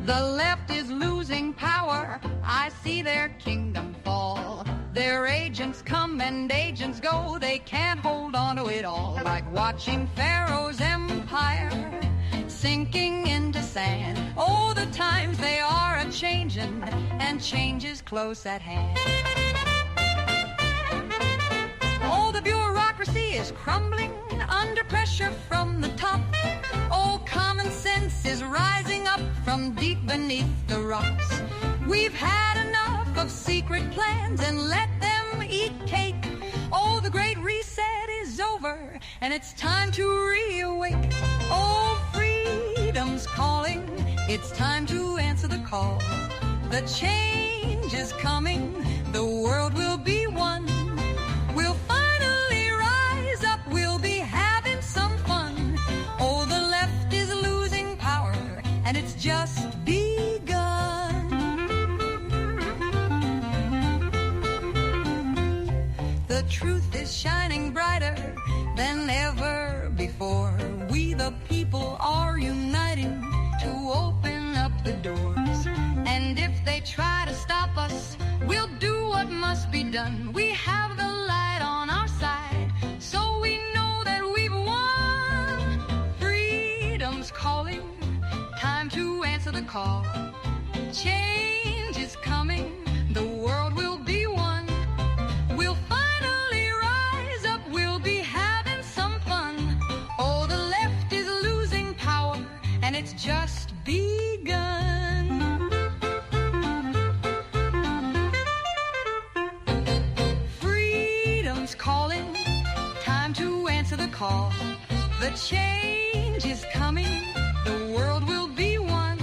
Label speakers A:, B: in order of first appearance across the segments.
A: The left is losing power. I see their kingdom fall. Their agents come and agents go. They can't hold on to it all. Like watching Pharaoh's empire sinking into sand. Oh, the times they are a-changin', and change is close at hand. Oh, the bureaucracy is crumbling under pressure from the top. Oh, common sense is rising up from deep beneath the rocks. We've had enough of secret plans and let them eat cake. Oh, the great reset is over and it's time to reawake. Oh, freedom's calling. It's time to answer the call. The change is coming. The world will be one. We'll finally rise up. We'll be having some fun. Oh, the left is losing power and it's just begun. The truth is shining brighter than ever before. We the people are uniting to open up the doors. And if they try to stop us, we'll do what must be done. We have the light on our side, so we know that we've won. Freedom's calling, time to answer the call. Change is coming, the world will be one. We'll finally rise up, we'll be having some fun. Oh, the left is losing power, and it's just begun. Freedom's calling, time to answer the call. The change is coming, the world will be one.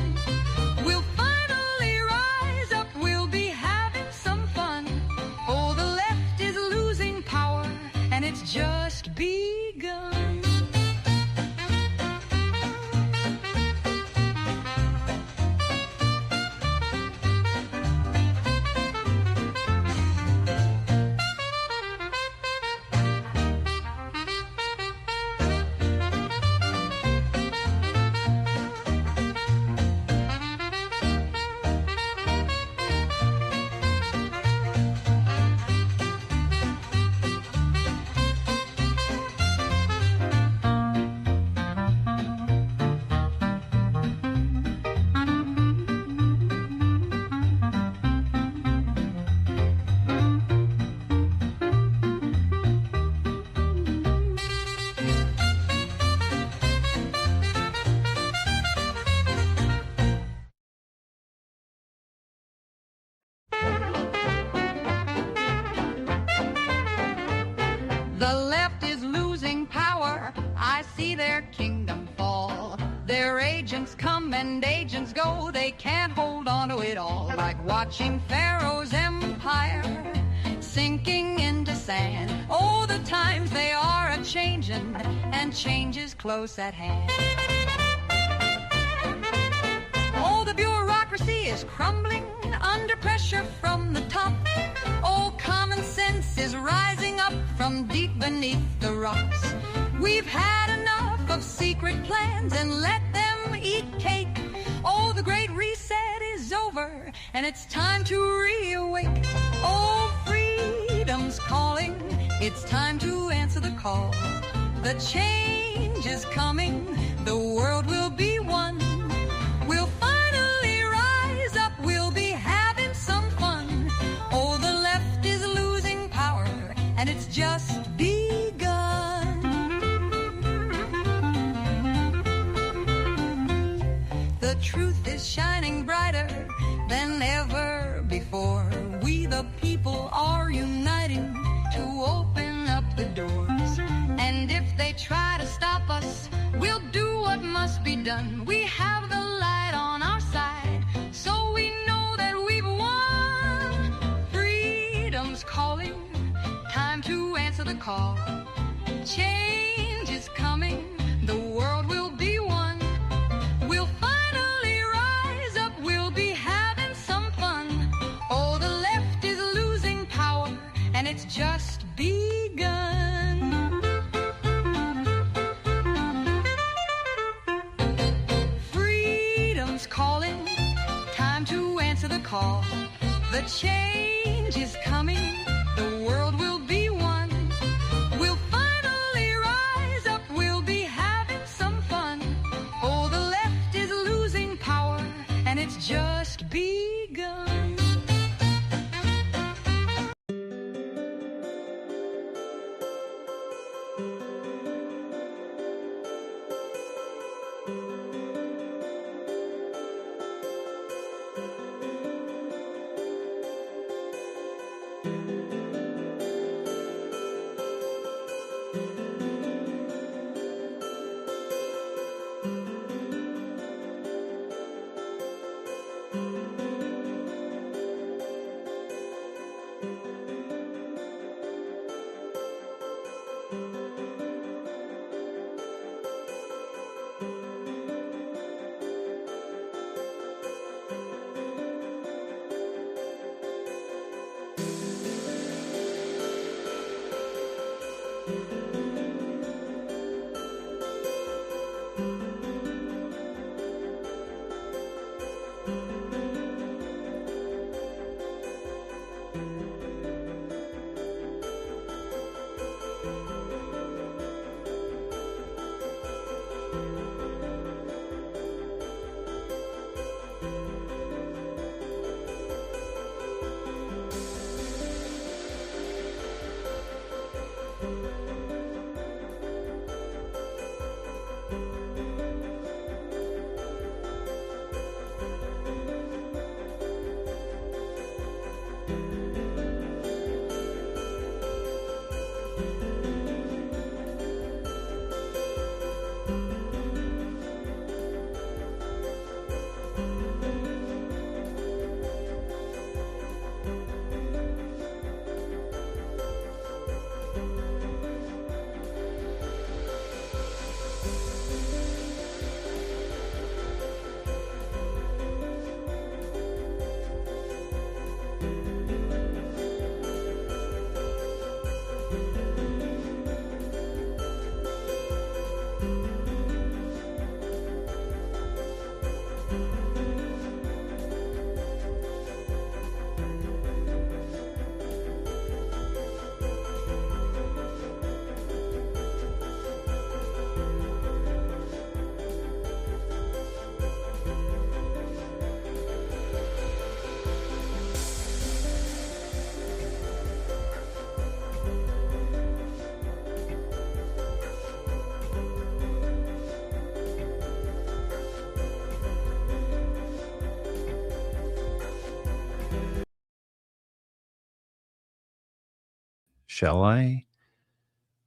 A: We'll finally rise up, we'll be having some fun. Oh, the left is losing power, and it's just begun. The left is losing power. I see their kingdom fall. Their agents come and agents go. They can't hold on to it all. Like watching Pharaoh's empire sinking into sand. Oh, the times they are a-changin', and change is close at hand. Oh, the bureaucracy is crumbling under pressure from the top. Oh, common sense is rising up from deep beneath the rocks. We've had enough of secret plans and let them eat cake. Oh, the great reset is over and it's time to reawake. Oh, freedom's calling. It's time to answer the call. The change is coming. The world will be one. We'll finally rise up. We'll be having some fun. Oh, the left is losing power, and it's just begun. The truth is shining brighter than ever before. We the people are uniting to open up the doors. And if they try to stop us, we'll do what must be done. We have the light on our side, so we know that we've won. Freedom's calling, time to answer the call. Change is coming, the world will be one. We'll finally rise up, we'll be having some fun. Oh, the left is losing power, and it's just begun. Freedom's calling, call. The change is coming, the world will be one. We'll finally rise up, we'll be having some fun. Oh, the left is losing power, and it's just begun.
B: Shall I?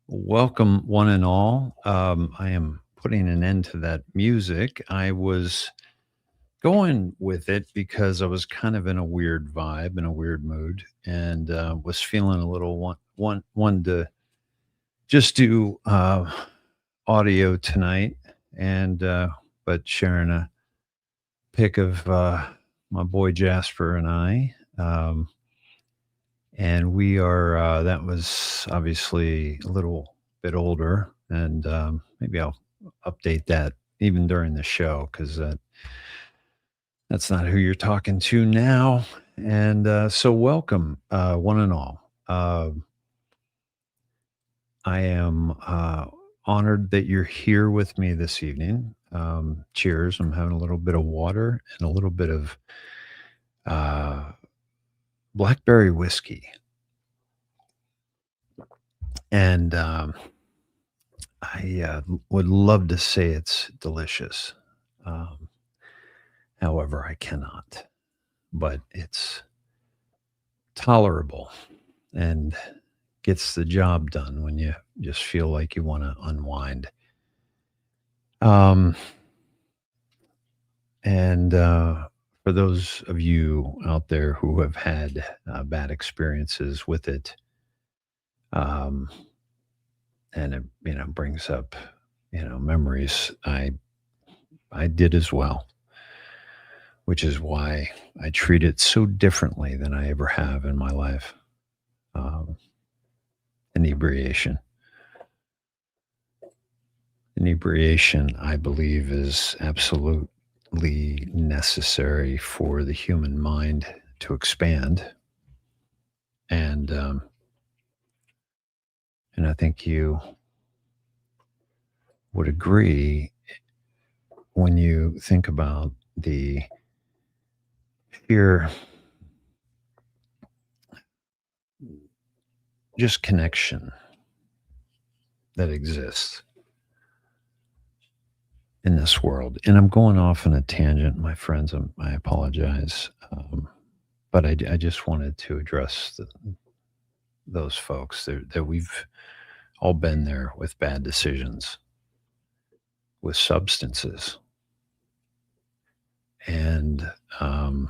B: Welcome, one and all. I am putting an end to that music. I was going with it because I was kind of in a weird vibe, in a weird mood, and was feeling a little one to just do audio tonight, and but sharing a pic of my boy Jasper and I. And we are that was obviously a little bit older, and maybe I'll update that even during the show because that's not who you're talking to now. And so welcome, one and all. I am honored that you're here with me this evening. Cheers. I'm having a little bit of water and a little bit of uh, blackberry whiskey. And I would love to say it's delicious. Um, However, I cannot, but it's tolerable and gets the job done when you just feel like you want to unwind. Um, and For those of you out there who have had bad experiences with it, um, and it brings up memories, I did as well, which is why I treat it so differently than I ever have in my life. Um, Inebriation. Inebriation, I believe, is absolute necessary for the human mind to expand. And and I think you would agree when you think about the sheer just connection that exists in this world. And I'm going off on a tangent, my friends. I apologize. But I just wanted to address those folks that we've all been there with bad decisions, with substances. And and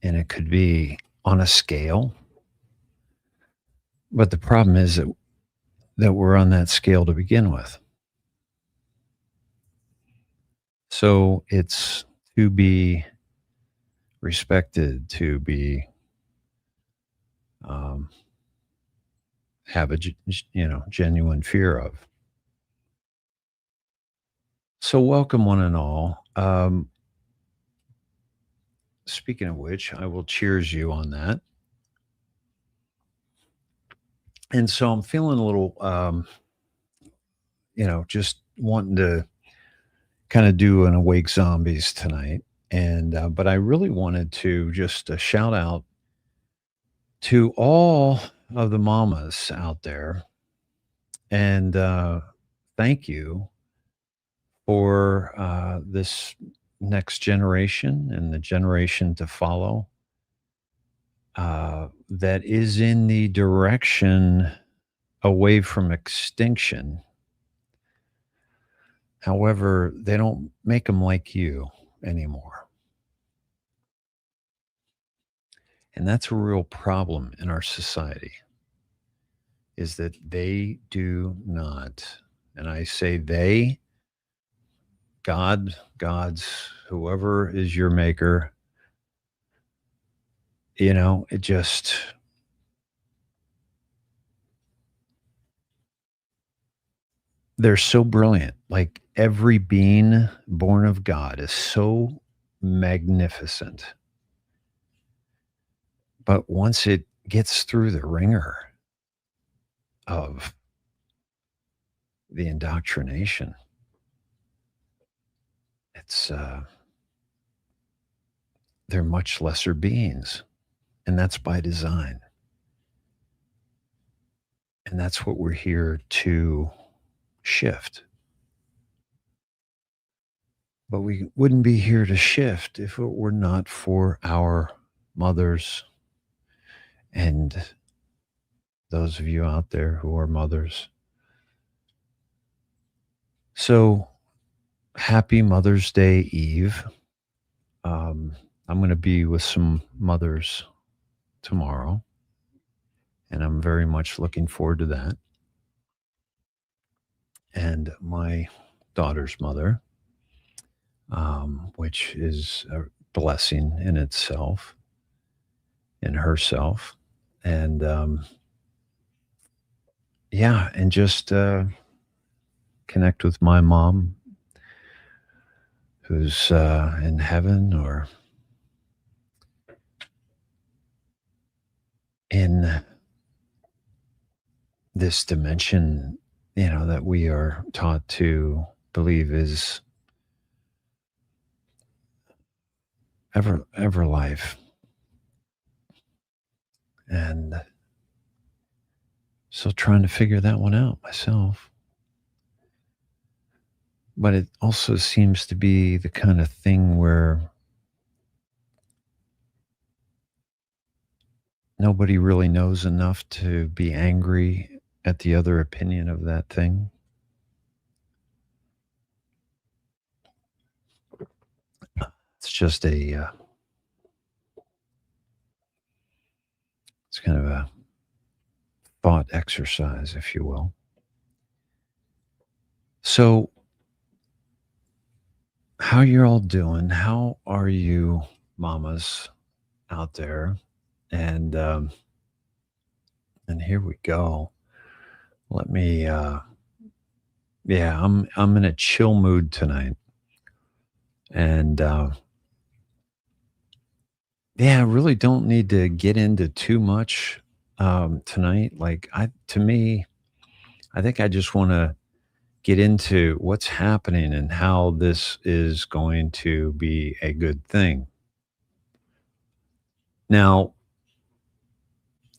B: it could be on a scale, but the problem is that we're on that scale to begin with. So it's to be respected, to be um, have a genuine fear of. So welcome one and all. Speaking of which, I will cheers you on that. And so I'm feeling a little, just wanting to kind of do an awake zombies tonight. And but I really wanted to just shout out to all of the mamas out there and thank you for this next generation and the generation to follow that is in the direction away from extinction. However, they don't make them like you anymore. And that's a real problem in our society is that they do not, and I say they, gods, whoever is your maker, it just, they're so brilliant. Like every being born of God is so magnificent. But once it gets through the ringer of the indoctrination, it's they're much lesser beings, and that's by design. And that's what we're here to shift. But we wouldn't be here to shift if it were not for our mothers and those of you out there who are mothers. So happy Mother's Day Eve. I'm going to be with some mothers tomorrow, and I'm very much looking forward to that. And my daughter's mother, which is a blessing in itself, in herself. And yeah, and just connect with my mom who's in heaven or in this dimension, that we are taught to believe is ever life. And so trying to figure that one out myself. But it also seems to be the kind of thing where nobody really knows enough to be angry at the other opinion of that thing. It's just it's kind of a thought exercise, if you will. So, how you're all doing? How are you, mamas out there? And here we go. Let me Yeah, I'm in a chill mood tonight, and yeah, I really don't need to get into too much tonight. Like, to me, I think I just want to get into what's happening and how this is going to be a good thing. Now,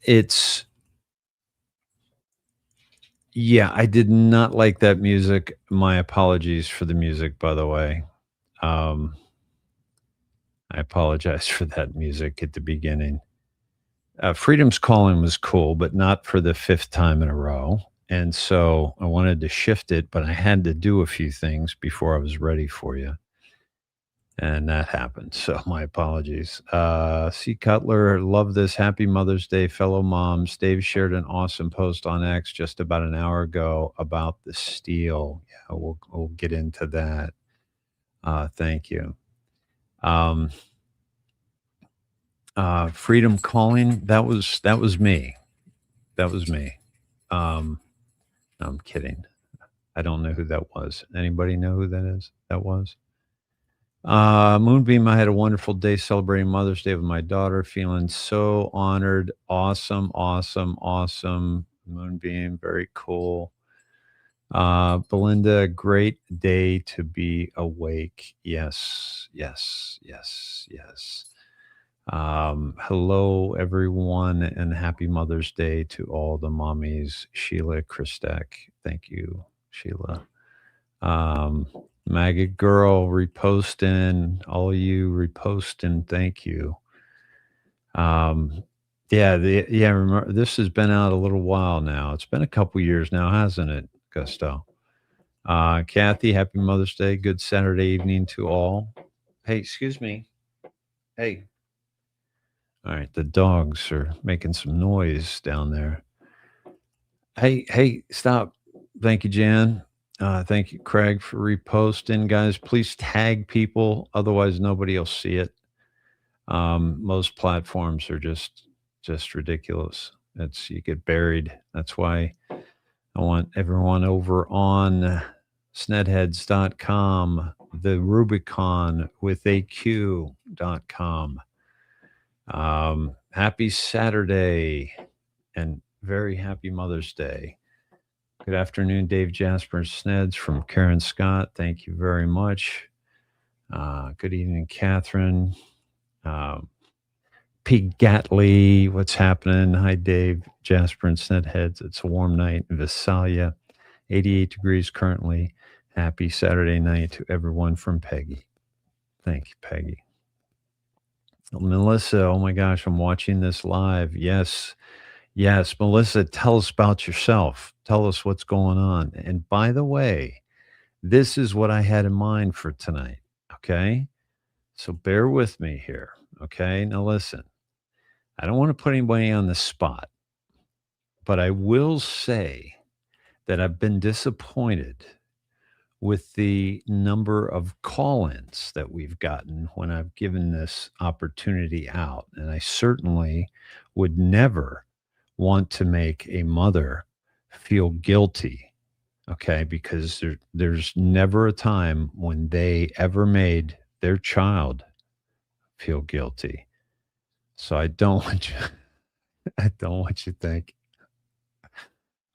B: it's yeah, I did not like that music. My apologies for the music, by the way. Um, I apologize for that music at the beginning. Freedom's Calling was cool, but not for the fifth time in a row. And so I wanted to shift it, but I had to do a few things before I was ready for you. And that happened. So my apologies. C. Cutler, love this. Happy Mother's Day, fellow moms. Dave shared an awesome post on X just about an hour ago about the steel. Yeah, we'll get into that. Thank you. Um, Freedom Calling, that was me. That was me. Um, no, I'm kidding. I don't know who that was. Anybody know who that is? That was? Moonbeam, I had a wonderful day celebrating Mother's Day with my daughter, feeling so honored. Awesome, awesome, awesome. Moonbeam, very cool. Belinda, great day to be awake. Yes, yes, yes, yes. Hello, everyone, and happy Mother's Day to all the mommies. Sheila Christek, thank you, Sheila. Um, Maggot Girl reposting, all you reposting, thank you. Yeah, remember this has been out a little while now. It's been a couple years now, hasn't it, Gusto? Kathy, happy Mother's Day. Good Saturday evening to all. Hey, excuse me. Hey. All right, the dogs are making some noise down there. Hey, stop. Thank you, Jan. Thank you, Craig, for reposting. Guys, please tag people. Otherwise, nobody will see it. Most platforms are just ridiculous. It's you get buried. That's why I want everyone over on snedheads.com, the Rubicon with AQ.com. Happy Saturday and very happy Mother's Day. Good afternoon, Dave Jasper Sneds from Karen Scott. Thank you very much. Good evening, Catherine. Um, Pete Gatley, what's happening? Hi, Dave, Jasper and Snedheads. It's a warm night in Visalia, 88 degrees currently. Happy Saturday night to everyone from Peggy. Thank you, Peggy. Melissa, oh my gosh, I'm watching this live. Yes, yes. Melissa, tell us about yourself. Tell us what's going on. And by the way, this is what I had in mind for tonight. Okay. So bear with me here. Okay. Now listen, I don't want to put anybody on the spot, but I will say that I've been disappointed with the number of call ins that we've gotten when I've given this opportunity out. And I certainly would never want to make a mother feel guilty. Okay. Because there's never a time when they ever made their child feel guilty. So I don't want you, I don't want you to think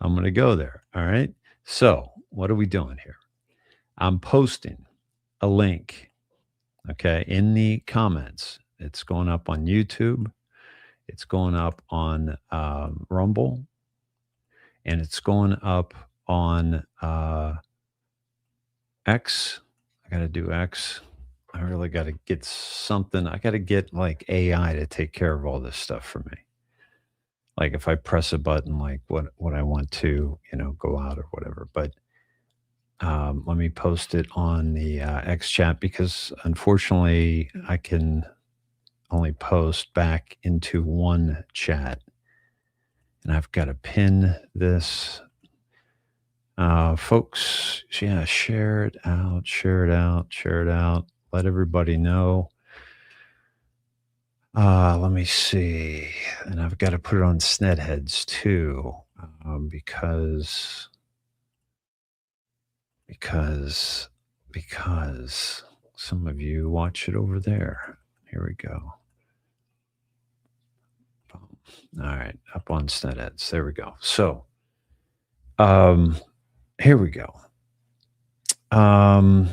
B: I'm going to go there. All right. So what are we doing here? I'm posting a link, okay, in the comments. It's going up on YouTube, it's going up on Rumble, and it's going up on X. I got to do X. I really got to get something. I got to get like AI to take care of all this stuff for me. Like if I press a button, like what I want to, go out or whatever. But let me post it on the X chat because unfortunately I can only post back into one chat. And I've got to pin this. Folks, yeah, share it out, share it out, share it out. Let everybody know. Let me see. And I've got to put it on Snedheads too, because because because some of you watch it over there. Here we go. Boom. All right, up on Snedeheads. There we go. So, um, here we go. Um,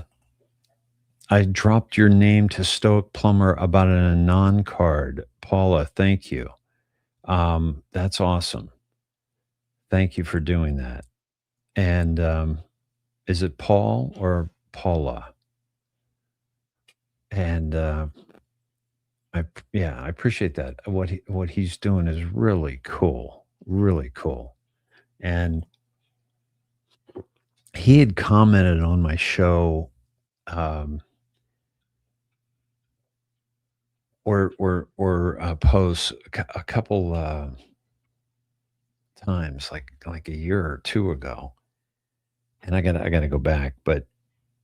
B: I dropped your name to Stoic Plumber about an Anon card. Paula, thank you. That's awesome. Thank you for doing that. And is it Paul or Paula? And yeah, I appreciate that. What he's doing is really cool, really cool. And he had commented on my show, um, or posts a couple times, like a year or two ago. And I gotta go back, but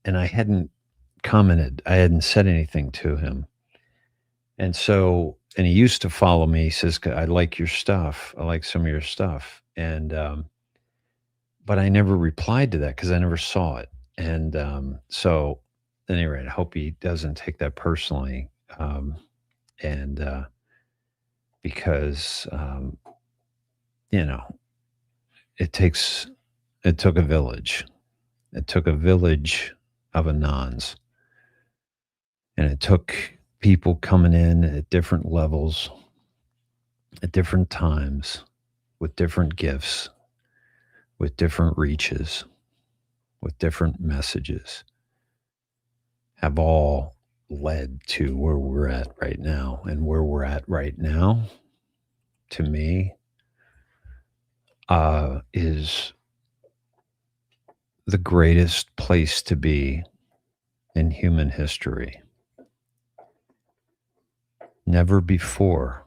B: and I hadn't commented, I hadn't said anything to him. And so, and he used to follow me. He says, I like your stuff. I like some of your stuff. And, but I never replied to that because I never saw it. And so, at any rate, I hope he doesn't take that personally. And because, you know, it takes, it took a village. It took a village of Anons. And it took people coming in at different levels, at different times, with different gifts, with different reaches, with different messages, have all led to where we're at right now. And where we're at right now, to me, is the greatest place to be in human history. Never before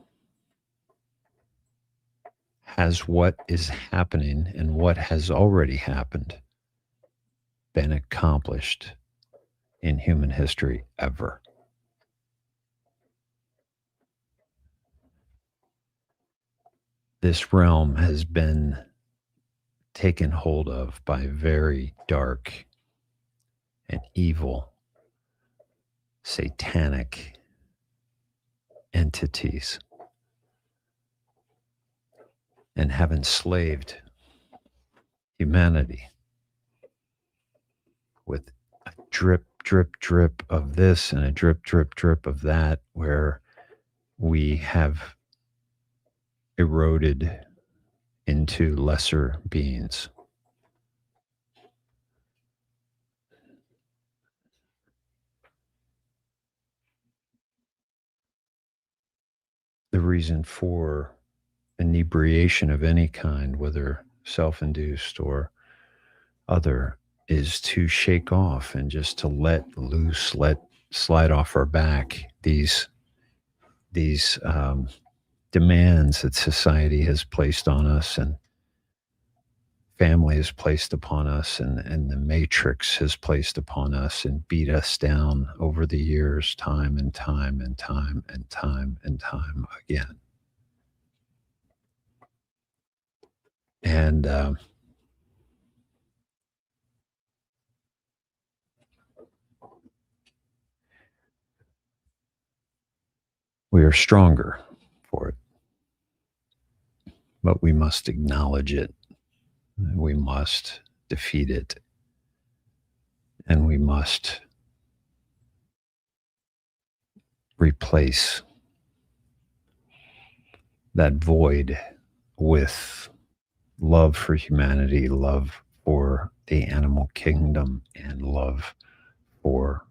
B: has what is happening and what has already happened been accomplished in human history ever. This realm has been taken hold of by very dark and evil, satanic entities and have enslaved humanity with a drip, drip, drip of this and a drip, drip, drip of that, where we have eroded into lesser beings. The reason for inebriation of any kind, whether self induced or other, is to shake off and just to let loose, let slide off our back these demands that society has placed on us and family has placed upon us and the matrix has placed upon us and beat us down over the years, time and time and time and time and time again. And we are stronger for it, but we must acknowledge it. We must defeat it. And we must replace that void with love for humanity, love for the animal kingdom, and love for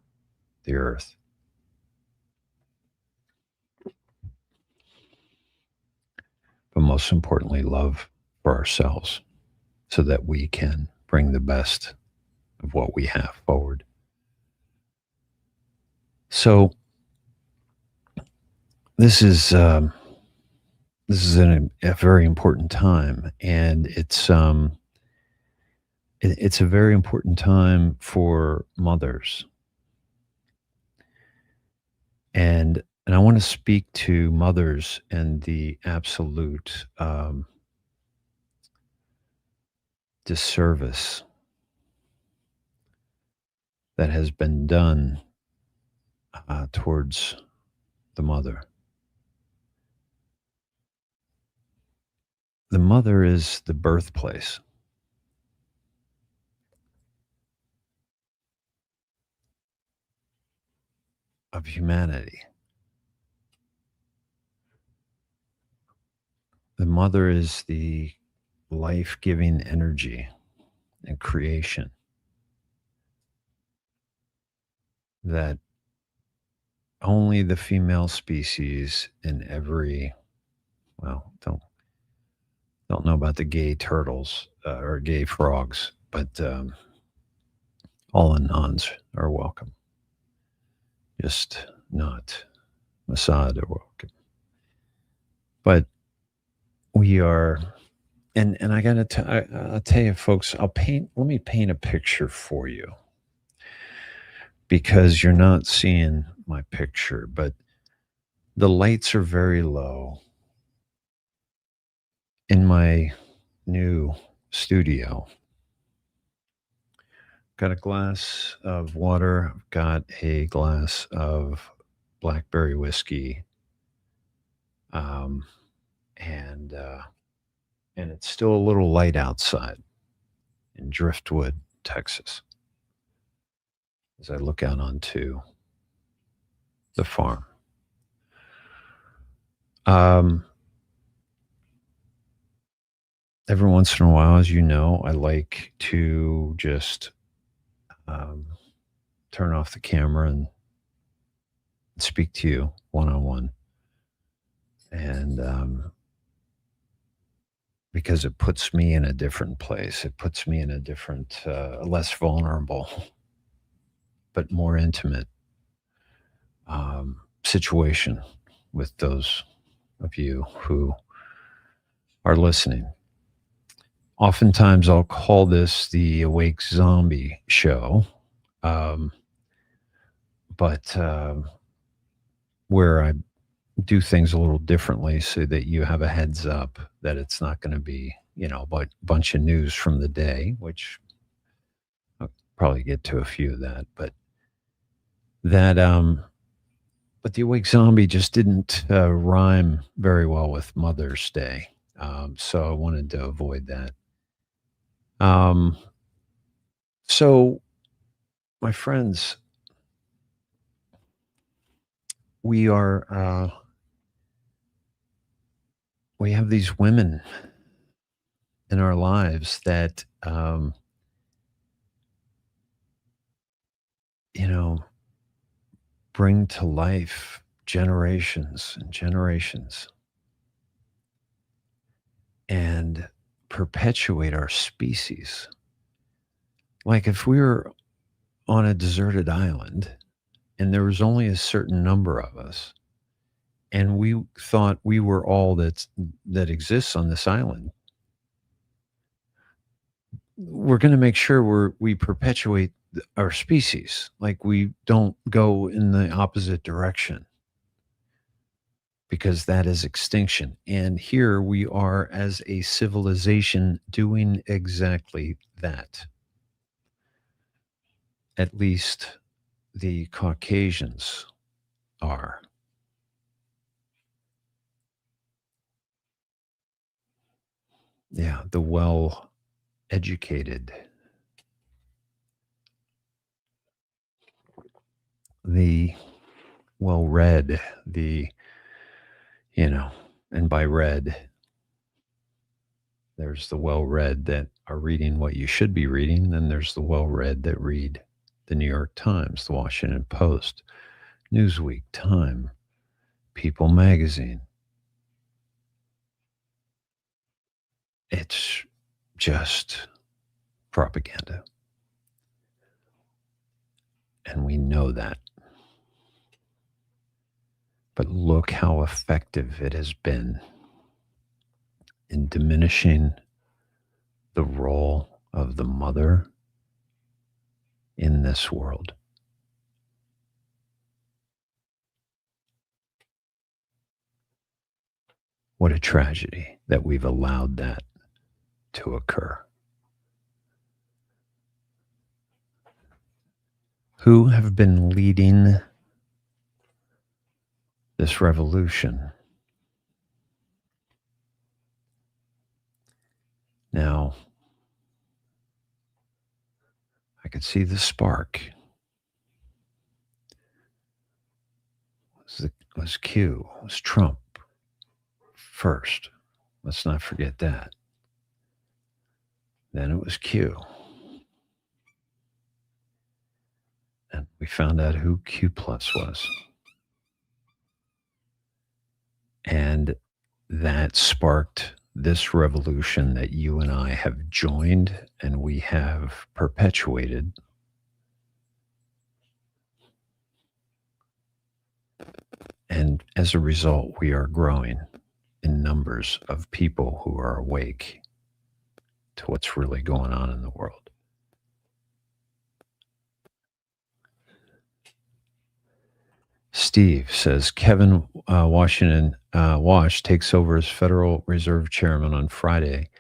B: the earth. But most importantly, love for ourselves so that we can bring the best of what we have forward. So this is a very important time, and it's a very important time for mothers, and I want to speak to mothers and the absolute disservice that has been done towards the mother. The mother is the birthplace of humanity. The mother is the life giving energy and creation that only the female species in every, well, don't know about the gay turtles or gay frogs, but all the nuns are welcome. Just not Mossad are welcome. But we are, and I gotta, I'll tell you, folks. Let me paint a picture for you because you're not seeing my picture, but the lights are very low in my new studio. Got a glass of water, got a glass of blackberry whiskey, um, and and it's still a little light outside in Driftwood, Texas, as I look out onto the farm. Um, every once in a while, as you know, I like to just um, turn off the camera and speak to you one on one, and because it puts me in a different place, it puts me in a different, less vulnerable, but more intimate situation with those of you who are listening. Oftentimes, I'll call this the Awake Zombie Show, um, but where I do things a little differently so that you have a heads up that it's not going to be, a bunch of news from the day, which I'll probably get to a few of that, that, but the Awake Zombie just didn't rhyme very well with Mother's Day. So I wanted to avoid that. Um, so, my friends, we are, we have these women in our lives that, you know, bring to life generations and generations and perpetuate our species. Like if we were on a deserted island and there was only a certain number of us and we thought we were all that exists on this island, we're going to make sure we perpetuate our species, like we don't go in the opposite direction, because that is extinction. And here we are as a civilization doing exactly that. At least the Caucasians are. Yeah, the well educated, the well read, you know, and by read, there's the well read that are reading what you should be reading. Then there's the well read that read the New York Times, the Washington Post, Newsweek, Time, People Magazine. It's just propaganda. And we know that. But look how effective it has been in diminishing the role of the mother in this world. What a tragedy that we've allowed that to occur. who have been leading this revolution. Now, I could see the spark. Was Q, was Trump first. Let's not forget that. Then it was Q. And we found out who Q Plus was. And that sparked this revolution that you and I have joined and we have perpetuated. And as a result, we are growing in numbers of people who are awake to what's really going on in the world. Steve says Kevin Washington Wash takes over as Federal Reserve Chairman on Friday.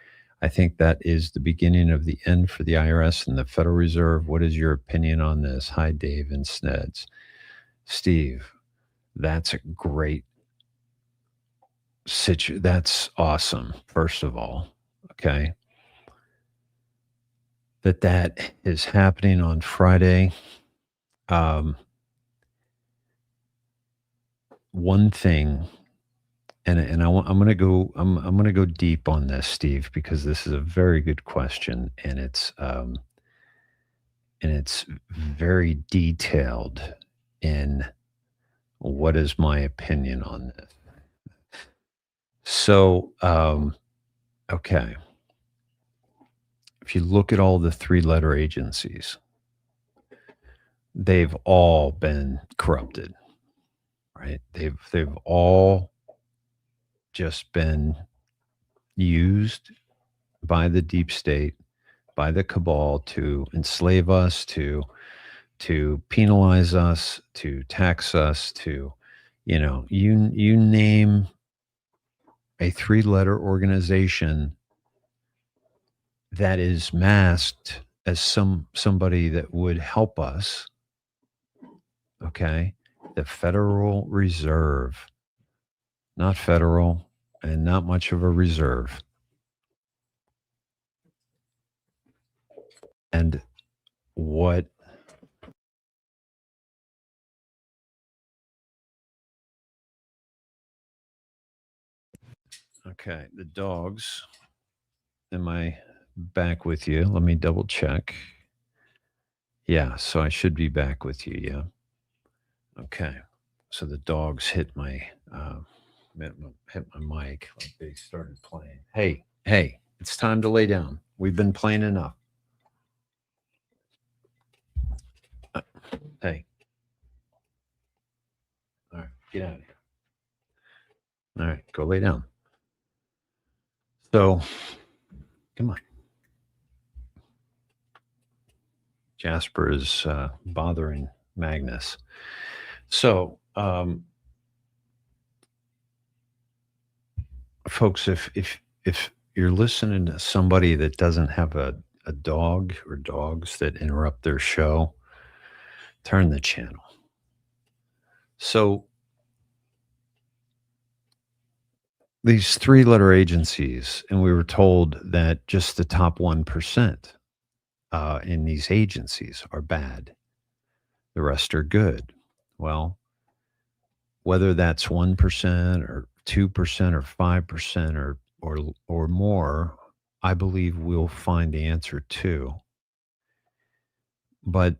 B: I think that is the beginning of the end for the IRS and the Federal Reserve. What is your opinion on this? Hi, Dave and Sneds. Steve, that's a great situation. That's awesome, first of all. Okay. That is happening on Friday. One thing, and I'm going to go. I'm going to go deep on this, Steve, because this is a very good question, and it's very detailed in what is my opinion on this. So, okay, if you look at all the three-letter agencies, they've all been corrupted, right? They've all just been used by the deep state, by the cabal to enslave us, to penalize us, to tax us, to you name a three-letter organization that is masked as somebody that would help us. Okay, the Federal Reserve, not federal, and not much of a reserve. And what okay, the dogs. Am I back with you? Let me double check. Yeah, so I should be back with you. Yeah. Okay. So the dogs hit my mic like they started playing. Hey, hey, it's time to lay down. We've been playing enough. Hey. All right, get out of here. All right, go lay down. So, come on. Jasper is bothering Magnus. So, folks, if you're listening to somebody that doesn't have a dog or dogs that interrupt their show, turn the channel. So these three-letter agencies, and we were told that just the top 1% in these agencies are bad. The rest are good. Well, whether that's 1% or 2% or 5% or more, I believe we'll find the answer too. But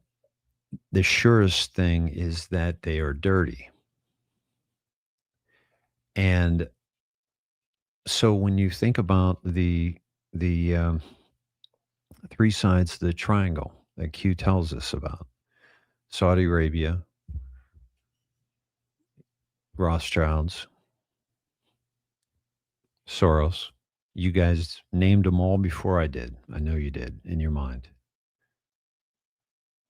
B: the surest thing is that they are dirty. And so when you think about the three sides of the triangle that Q tells us about, Saudi Arabia, Rothschilds, Soros, you guys named them all before I did. I know you did in your mind.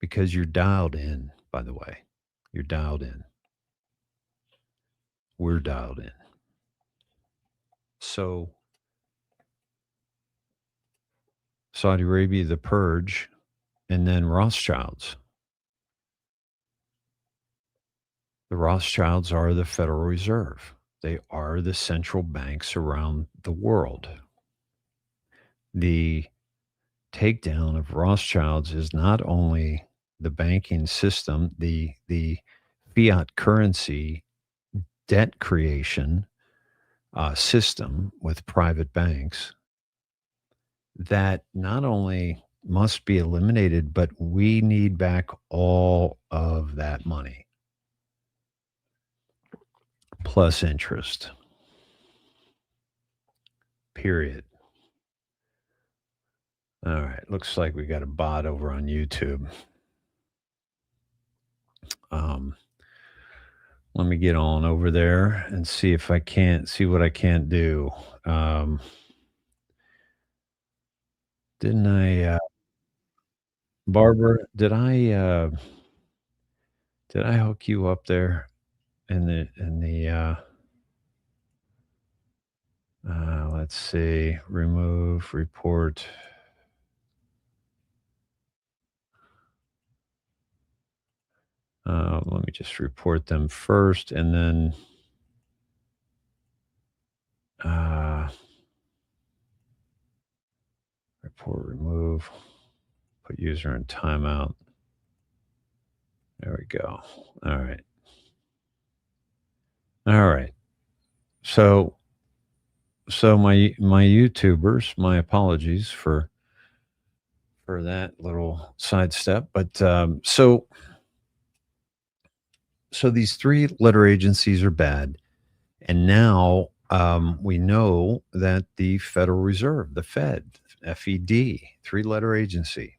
B: Because you're dialed in, by the way. You're dialed in. We're dialed in. So, Saudi Arabia, the purge, and then Rothschilds. The Rothschilds are the Federal Reserve. They are the central banks around the world. The takedown of Rothschilds is not only the banking system, the fiat currency debt creation system with private banks that not only must be eliminated, but we need back all of that money plus interest. Period. All right. Looks like we got a bot over on YouTube. Um, Let me get on over there and see if I can't see what I can't do. Um, didn't I, Barbara? Did I hook you up there in the? Let's see. Remove report. Let me just report them first, and then uh, report remove. Put user in timeout. There we go. All right. All right. So my YouTubers, my apologies for that little sidestep, but so these three letter agencies are bad, and now we know that the Federal Reserve, the Fed, FED, three-letter agency,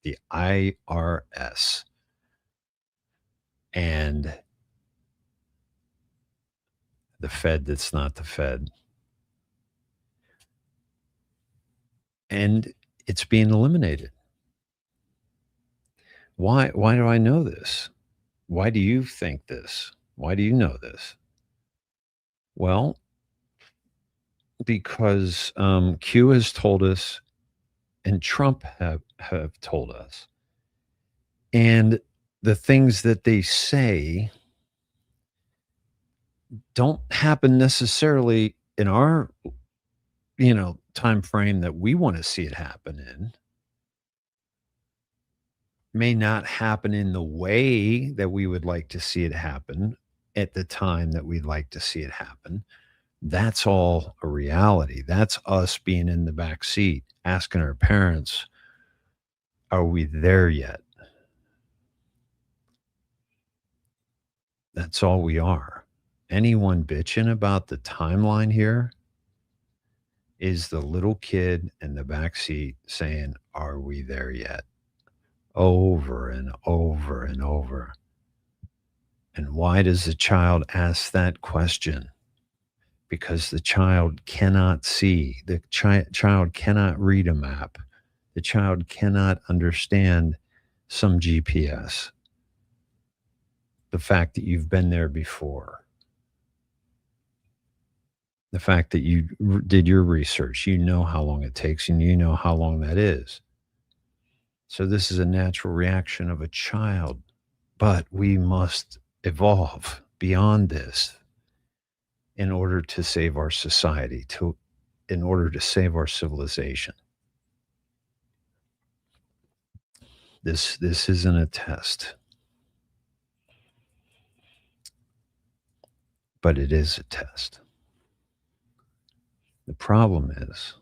B: the IRS, and the Fed that's not the Fed, and it's being eliminated. Why do I know this? Why do you think this? Why do you know this? Well, because Q has told us and Trump have told us. And the things that they say don't happen necessarily in our time frame that we want to see it happen in. May not happen in the way that we would like to see it happen at the time that we'd like to see it happen. That's all a reality. That's us being in the back seat, asking our parents, are we there yet? That's all we are. Anyone bitching about the timeline here is the little kid in the back seat saying, are we there yet? Over and over and over. And why does the child ask that question? Because the child cannot see, the child cannot read a map, the child cannot understand some GPS, the fact that you've been there before, the fact that you did your research, you know how long it takes and you know how long that is. So this is a natural reaction of a child, but we must evolve beyond this in order to save our society, in order to save our civilization. This isn't a test, but it is a test. The problem is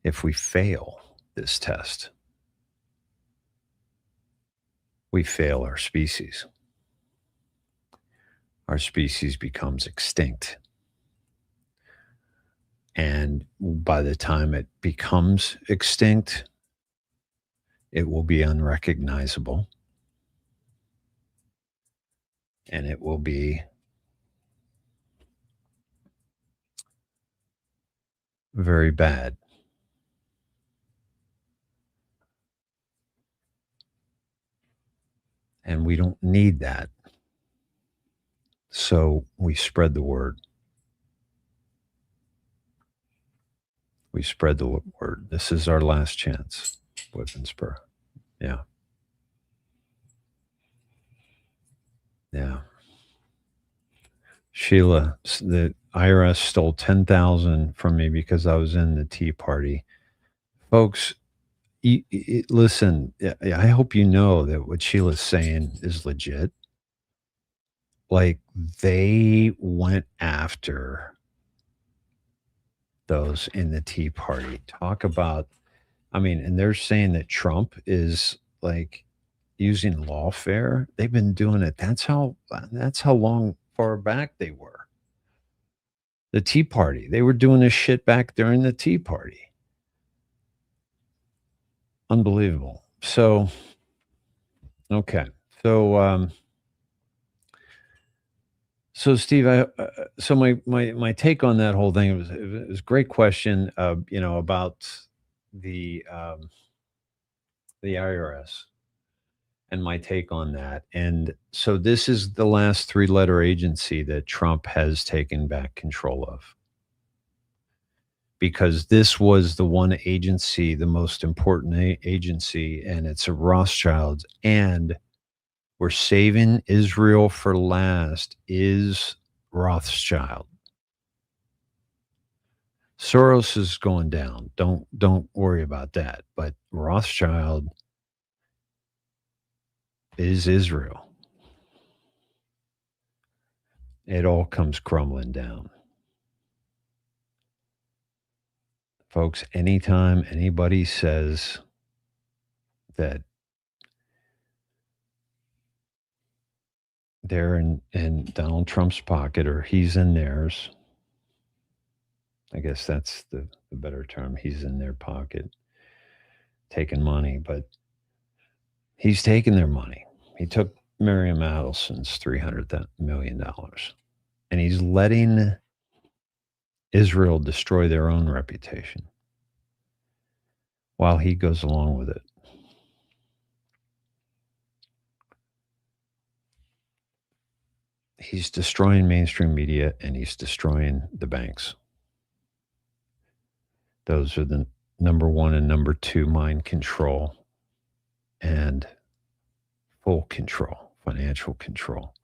B: if we fail this test, we fail our species. Our species becomes extinct. And by the time it becomes extinct, it will be unrecognizable. And it will be very bad. And we don't need that. So we spread the word. We spread the word. This is our last chance, Whippensburg. Yeah. Yeah. Sheila, the IRS stole 10,000 from me because I was in the Tea Party. Folks, listen, I hope you know that what Sheila's saying is legit. Like, they went after those in the Tea Party. Talk about, I mean, and they're saying that Trump is like using lawfare. They've been doing it. That's how long far back they were. The Tea Party. They were doing this shit back during the Tea Party. Unbelievable. So, okay. So Steve, so my take on that whole thing it was a great question. About the um, the IRS and my take on that. And so this is the last three-letter agency that Trump has taken back control of, because this was the one agency, the most important agency, and it's a Rothschild. And we're saving Israel for last is Rothschild. Soros is going down. Don't worry about that. But Rothschild is Israel. It all comes crumbling down. Folks, anytime anybody says that they're in Donald Trump's pocket or he's in theirs, I guess that's the better term. He's in their pocket taking money, but he's taking their money. He took Miriam Adelson's $300 million, and he's letting Israel destroy their own reputation while he goes along with it. He's destroying mainstream media and he's destroying the banks. Those are the number one and number two: mind control and full control, financial control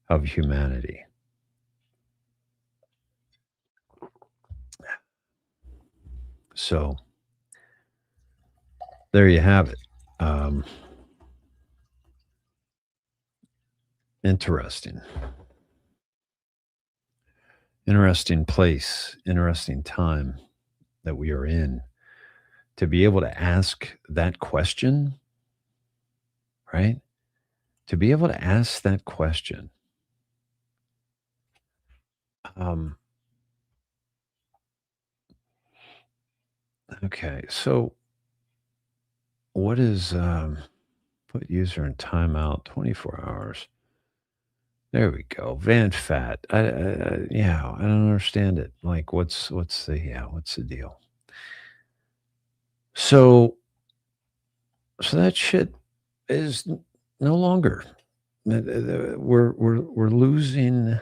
B: of humanity. So there you have it. Interesting. Interesting place, interesting time that we are in to be able to ask that question, right? To be able to ask that question. Um, okay, so what is put user in timeout 24 hours? There we go. Van Fat. Yeah, I don't understand it. Like, what's the deal? So so that shit is no longer. We're losing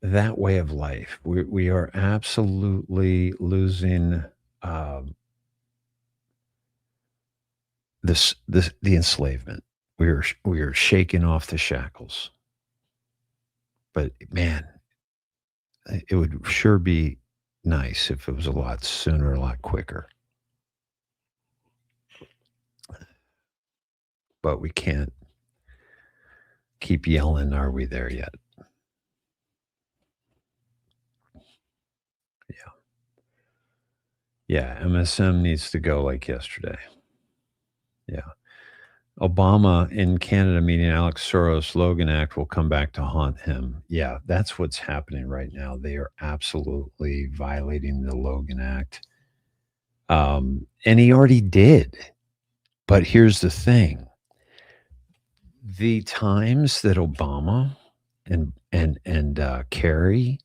B: that way of life. We are absolutely losing this the enslavement. We are shaking off the shackles. But man, it would sure be nice if it was a lot sooner, a lot quicker. But we can't keep yelling, "Are we there yet?" Yeah. Yeah, MSM needs to go like yesterday. Yeah. Obama in Canada meeting Alex Soros, Logan Act will come back to haunt him. Yeah, that's what's happening right now. They are absolutely violating the Logan Act. And he already did. But here's the thing. The times that Obama and Kerry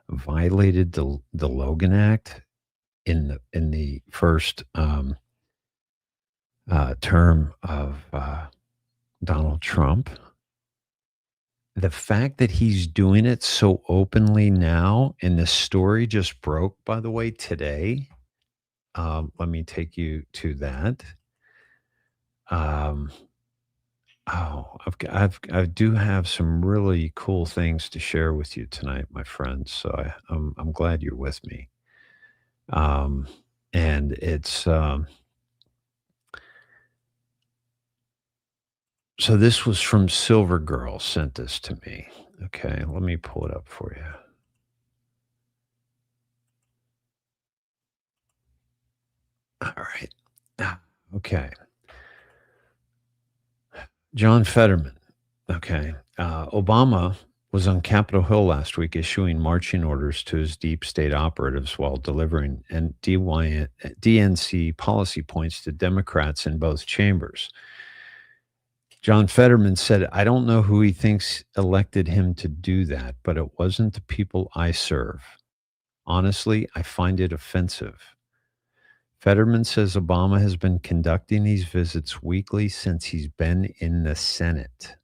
B: violated the Logan Act in the first term of Donald Trump, the fact that he's doing it so openly now, and the story just broke, by the way, today. Let me take you to that. Um, Oh, I do have some really cool things to share with you tonight, my friends. So I'm glad you're with me. Um, and it's so this was from Silver Girl sent this to me. Okay, let me pull it up for you. All right. Ah, okay. John Fetterman. Okay. Obama was on Capitol Hill last week issuing marching orders to his deep state operatives while delivering DNC policy points to Democrats in both chambers. John Fetterman said, I don't know who he thinks elected him to do that, but it wasn't the people I serve. Honestly, I find it offensive. Fetterman says Obama has been conducting these visits weekly since he's been in the Senate.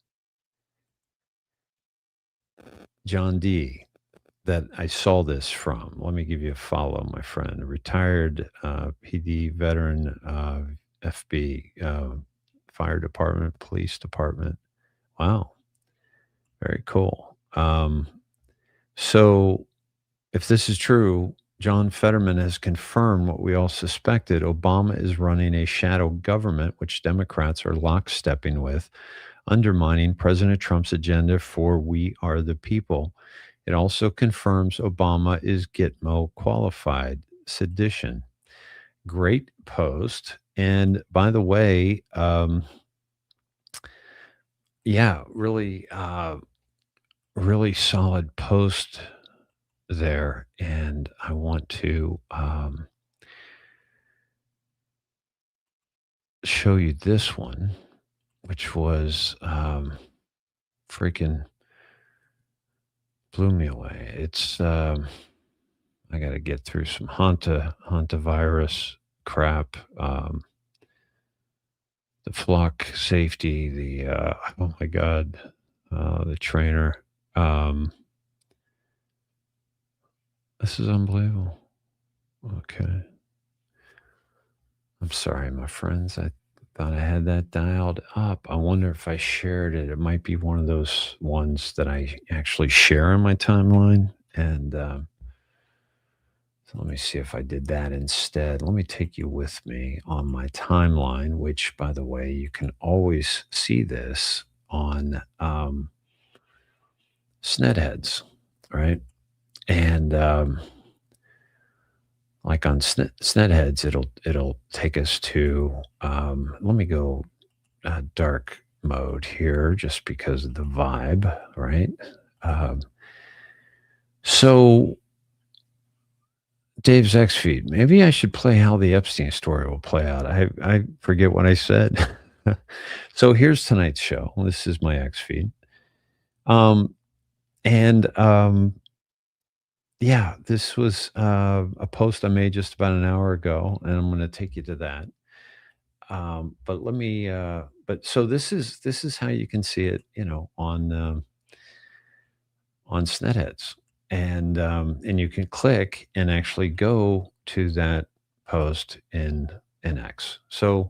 B: John D., that I saw this from. Let me give you a follow, my friend. Retired PD veteran, FB, fire department, police department. Wow, very cool. So, if this is true, John Fetterman has confirmed what we all suspected. Obama is running a shadow government, which Democrats are lockstepping with, undermining President Trump's agenda for We Are the People. It also confirms Obama is Gitmo qualified. Sedition. Great post. And by the way, yeah, really, really solid post there. And I want to show you this one, which was freaking blew me away. It's I got to get through some Hanta virus crap, the flock safety, the oh my god, the trainer. Um, this is unbelievable. Okay, I'm sorry, my friends. I thought I had that dialed up. I wonder if I shared it. It might be one of those ones that I actually share on my timeline, and so let me see if I did that instead. Let me take you with me on my timeline, which, by the way, you can always see this on Snedheads, right? And like on Snedheads, it'll take us to. Let me go dark mode here, just because of the vibe, right? Um, so Dave's X feed. Maybe I should play how the Epstein story will play out. I forget what I said. So here's tonight's show. This is my X feed. Um, and yeah, this was a post I made just about an hour ago, and I'm going to take you to that. But let me. But so this is how you can see it, on Snetheads, and you can click and actually go to that post in X. So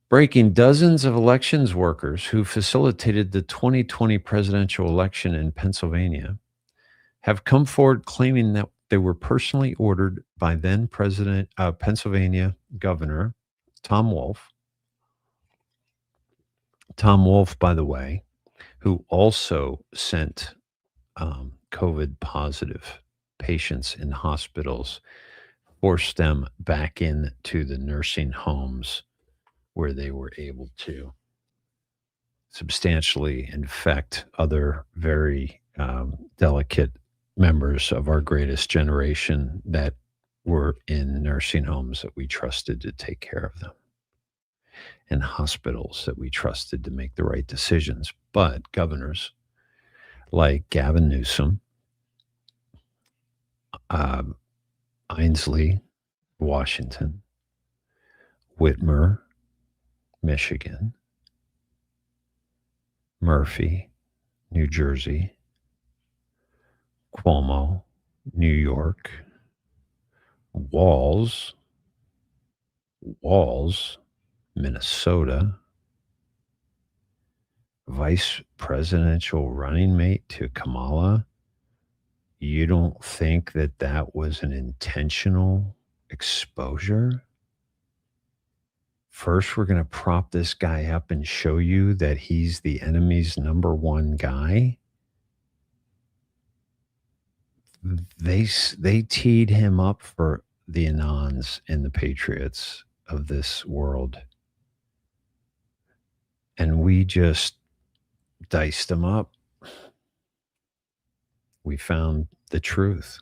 B: breaking: dozens of elections workers who facilitated the 2020 presidential election in Pennsylvania have come forward claiming that they were personally ordered by then President Pennsylvania Governor Tom Wolf. Tom Wolf, by the way, who also sent COVID positive patients in hospitals, forced them back into the nursing homes where they were able to substantially infect other very delicate members of our greatest generation that were in nursing homes that we trusted to take care of them, and hospitals that we trusted to make the right decisions. But governors like Gavin Newsom, um, Ainsley, Washington, Whitmer, Michigan, Murphy, New Jersey, Cuomo, New York, Walls, Walls, Minnesota, vice presidential running mate to Kamala, you don't think that that was an intentional exposure? First, we're going to prop this guy up and show you that he's the enemy's number one guy. They teed him up for the Anons and the Patriots of this world, and we just diced them up. We found the truth.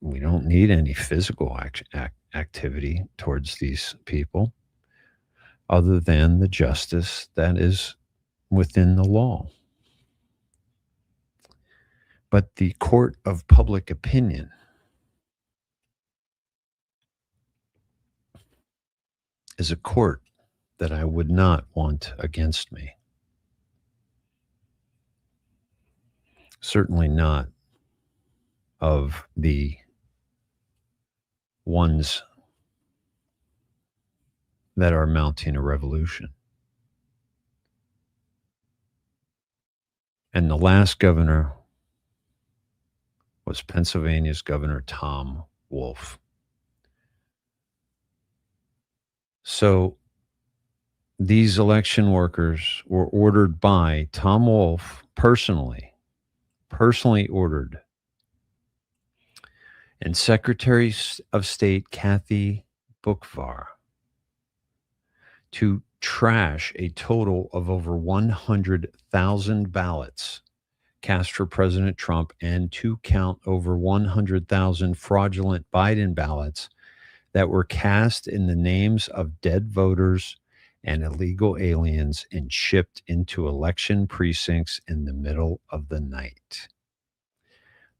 B: We don't need any physical activity towards these people other than the justice that is within the law. But the court of public opinion is a court that I would not want against me. Certainly not of the ones that are mounting a revolution. And the last governor was Pennsylvania's Governor Tom Wolf. So these election workers were ordered by Tom Wolf personally ordered. And Secretary of State Kathy Boockvar to trash a total of over 100,000 ballots cast for President Trump and to count over 100,000 fraudulent Biden ballots that were cast in the names of dead voters and illegal aliens and shipped into election precincts in the middle of the night.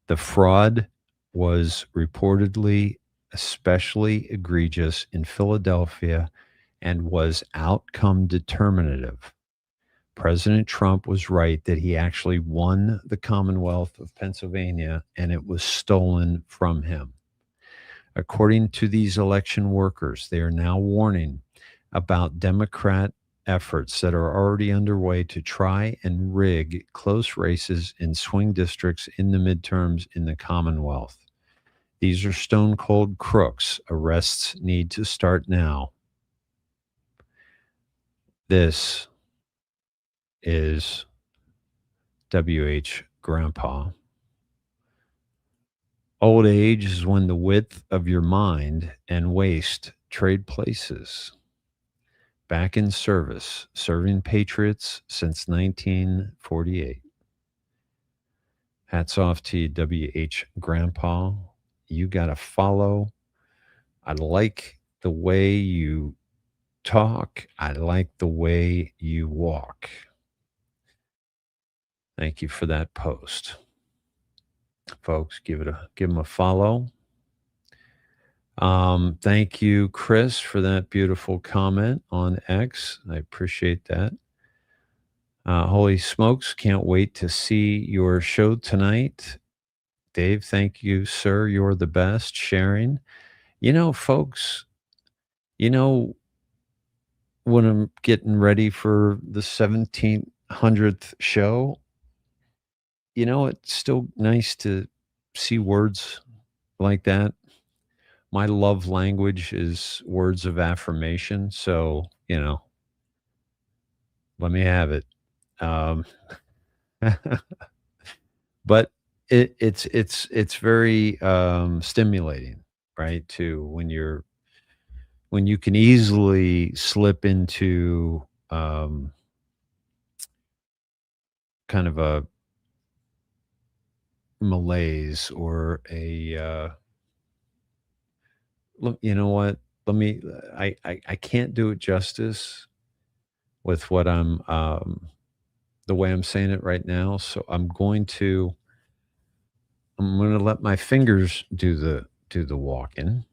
B: The fraud was reportedly especially egregious in Philadelphia and was outcome determinative. President Trump was right that he actually won the Commonwealth of Pennsylvania and it was stolen from him. According to these election workers, they are now warning about Democrat efforts that are already underway to try and rig close races in swing districts in the midterms in the Commonwealth. These are stone cold crooks. Arrests need to start now. This is W.H. Grandpa. Old age is when the width of your mind and waist trade places. Back in service, serving patriots since 1948. Hats off to you, W.H. Grandpa. You got to follow. I like the way you talk. I like the way you walk. Thank you for that post. Folks, give them a follow. Thank you, Chris, for that beautiful comment on X. I appreciate that. Holy smokes, can't wait to see your show tonight. Dave, thank you, sir. You're the best. Sharing. Folks, when I'm getting ready for the 1700th show, it's still nice to see words like that. My love language is words of affirmation. So, let me have it. But it's very stimulating, right? When you can easily slip into kind of a malaise or look, you know what? I can't do it justice with what the way I'm saying it right now. So I'm going to let my fingers do the walking,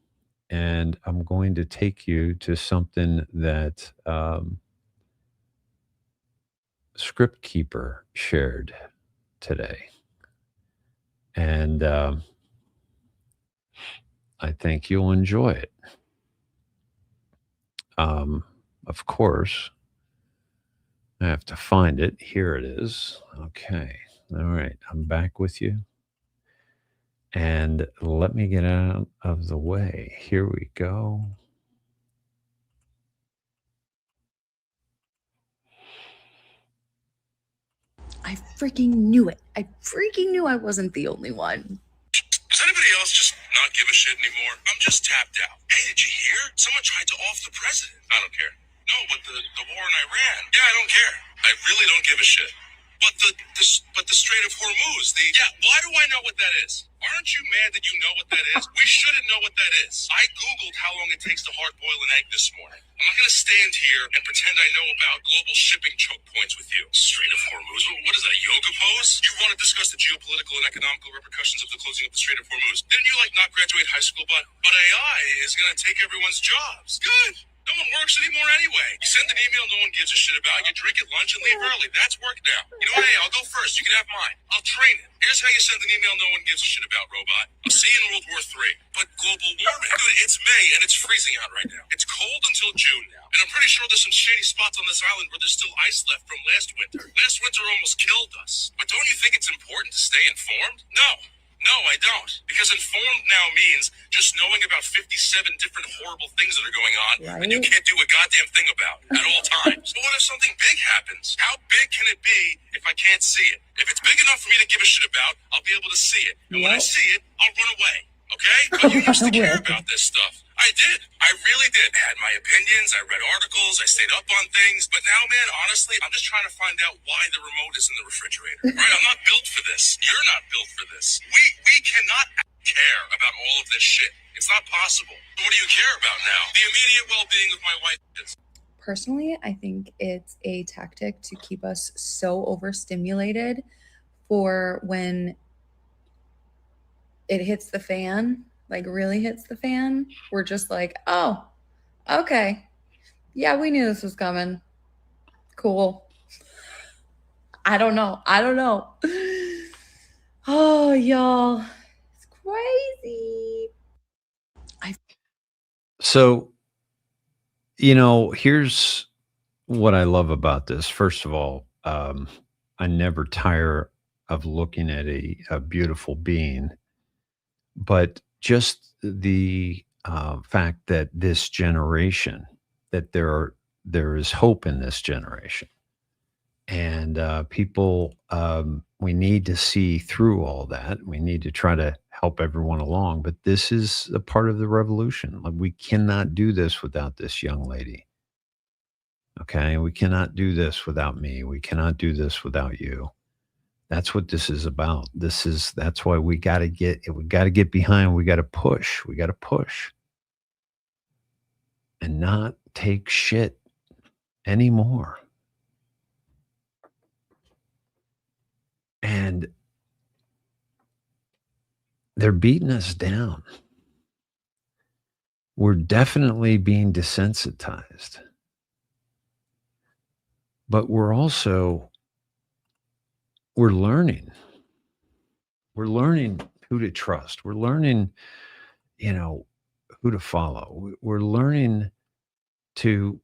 B: and I'm going to take you to something that Script Keeper shared today. And I think you'll enjoy it. Of course, I have to find it. Here it is. Okay. All right. I'm back with you. And let me get out of the way. Here we go.
C: I freaking knew it. I freaking knew I wasn't the only one.
D: Does anybody else just not give a shit anymore? I'm just tapped out. Hey, did you hear? Someone tried to off the president. I don't care. No, but the war in Iran. Yeah, I don't care. I really don't give a shit. But the Strait of Hormuz, why do I know what that is? Aren't you mad that you know what that is? We shouldn't know what that is. I Googled how long it takes to hard boil an egg this morning. I'm not going to stand here and pretend I know about global shipping choke points with you. Strait of Hormuz? What is that, a yoga pose? You want to discuss the geopolitical and economical repercussions of the closing of the Strait of Hormuz. Didn't you, not graduate high school, but AI is going to take everyone's jobs. Good. No one works anymore anyway. You send an email no one gives a shit about. You drink at lunch and leave early. That's work now. You know what? Hey, I'll go first. You can have mine. I'll train it. Here's how you send an email no one gives a shit about, robot. I'll see you in World War III. But global warming. Dude, it's May and it's freezing out right now. It's cold until June now. And I'm pretty sure there's some shady spots on this island where there's still ice left from last winter. Last winter almost killed us. But don't you think it's important to stay informed? No. No, I don't. Because informed now means just knowing about 57 different horrible things that are going on that you can't do a goddamn thing about at all times. But what if something big happens? How big can it be if I can't see it? If it's big enough for me to give a shit about, I'll be able to see it. And when I see it, I'll run away. Okay? But you used to care about this stuff. I did. I really did. I had my opinions. I read articles. I stayed up on things. But now, man, honestly, I'm just trying to find out why the remote is in the refrigerator. Right? I'm not built for this. You're not built for this. We cannot care about all of this shit. It's not possible. What do you care about now? The immediate well-being of my wife.
C: Personally, I think it's a tactic to keep us so overstimulated for when it hits the fan, really hits the fan. We're just like, oh, okay. Yeah, we knew this was coming. Cool. I don't know. Oh, y'all. It's crazy.
B: So, here's what I love about this. First of all, I never tire of looking at a beautiful being, but just the fact that this generation, that there is hope in this generation, and people, we need to see through all that. We need to try to help everyone along, but this is a part of the revolution. Like, we cannot do this without this young lady. Okay, we cannot do this without me. We cannot do this without you. That's what this is about. That's why we got to get behind. We got to push and not take shit anymore. And they're beating us down. We're definitely being desensitized. But we're learning. We're learning who to trust. We're learning, who to follow. We're learning to,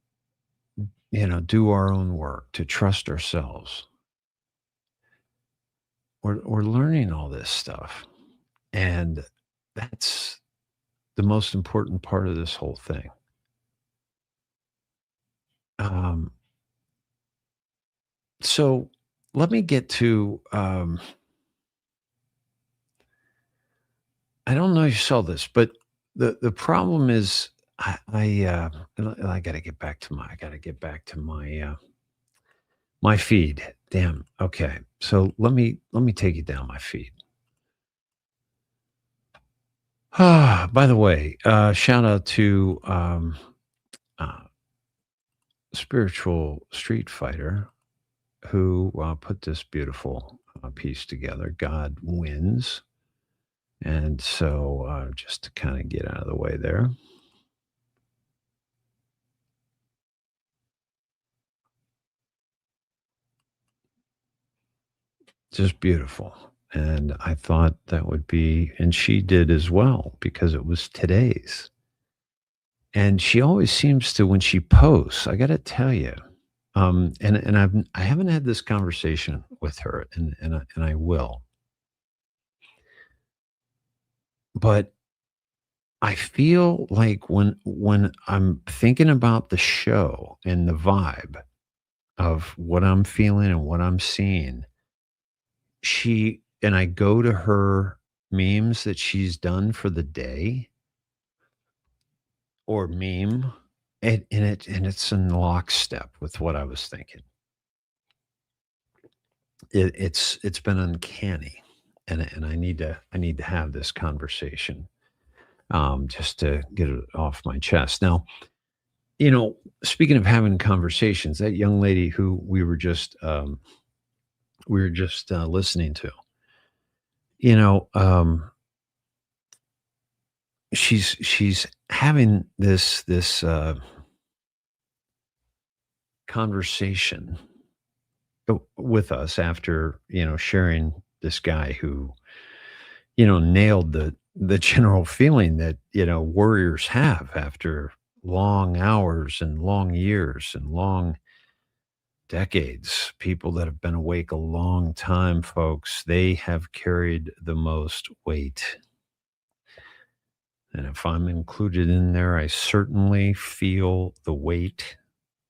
B: do our own work, to trust ourselves. We're learning all this stuff. And that's the most important part of this whole thing. Um, so let me get to, I don't know if you saw this, but the problem is I got to get back to my feed. Damn. Okay. So let me take you down my feed. By the way, shout out to uh, Spiritual Street Fighter who put this beautiful piece together. God wins. And so just to kind of get out of the way there. Just beautiful. And I thought that would be, and she did as well, because it was today's. And she always seems to, when she posts, I got to tell you, And I haven't had this conversation with her, and I will. But I feel like when I'm thinking about the show and the vibe of what I'm feeling and what I'm seeing, she and I go to her memes that she's done for the day or meme, and it's in lockstep with what I was thinking. It's been uncanny, and I need to have this conversation, just to get it off my chest. Now, speaking of having conversations, that young lady who we were just listening to, you know, she's having this conversation with us after sharing this guy who nailed the general feeling that warriors have after long hours and long years and long decades. People that have been awake a long time, folks, they have carried the most weight. And if I'm included in there, I certainly feel the weight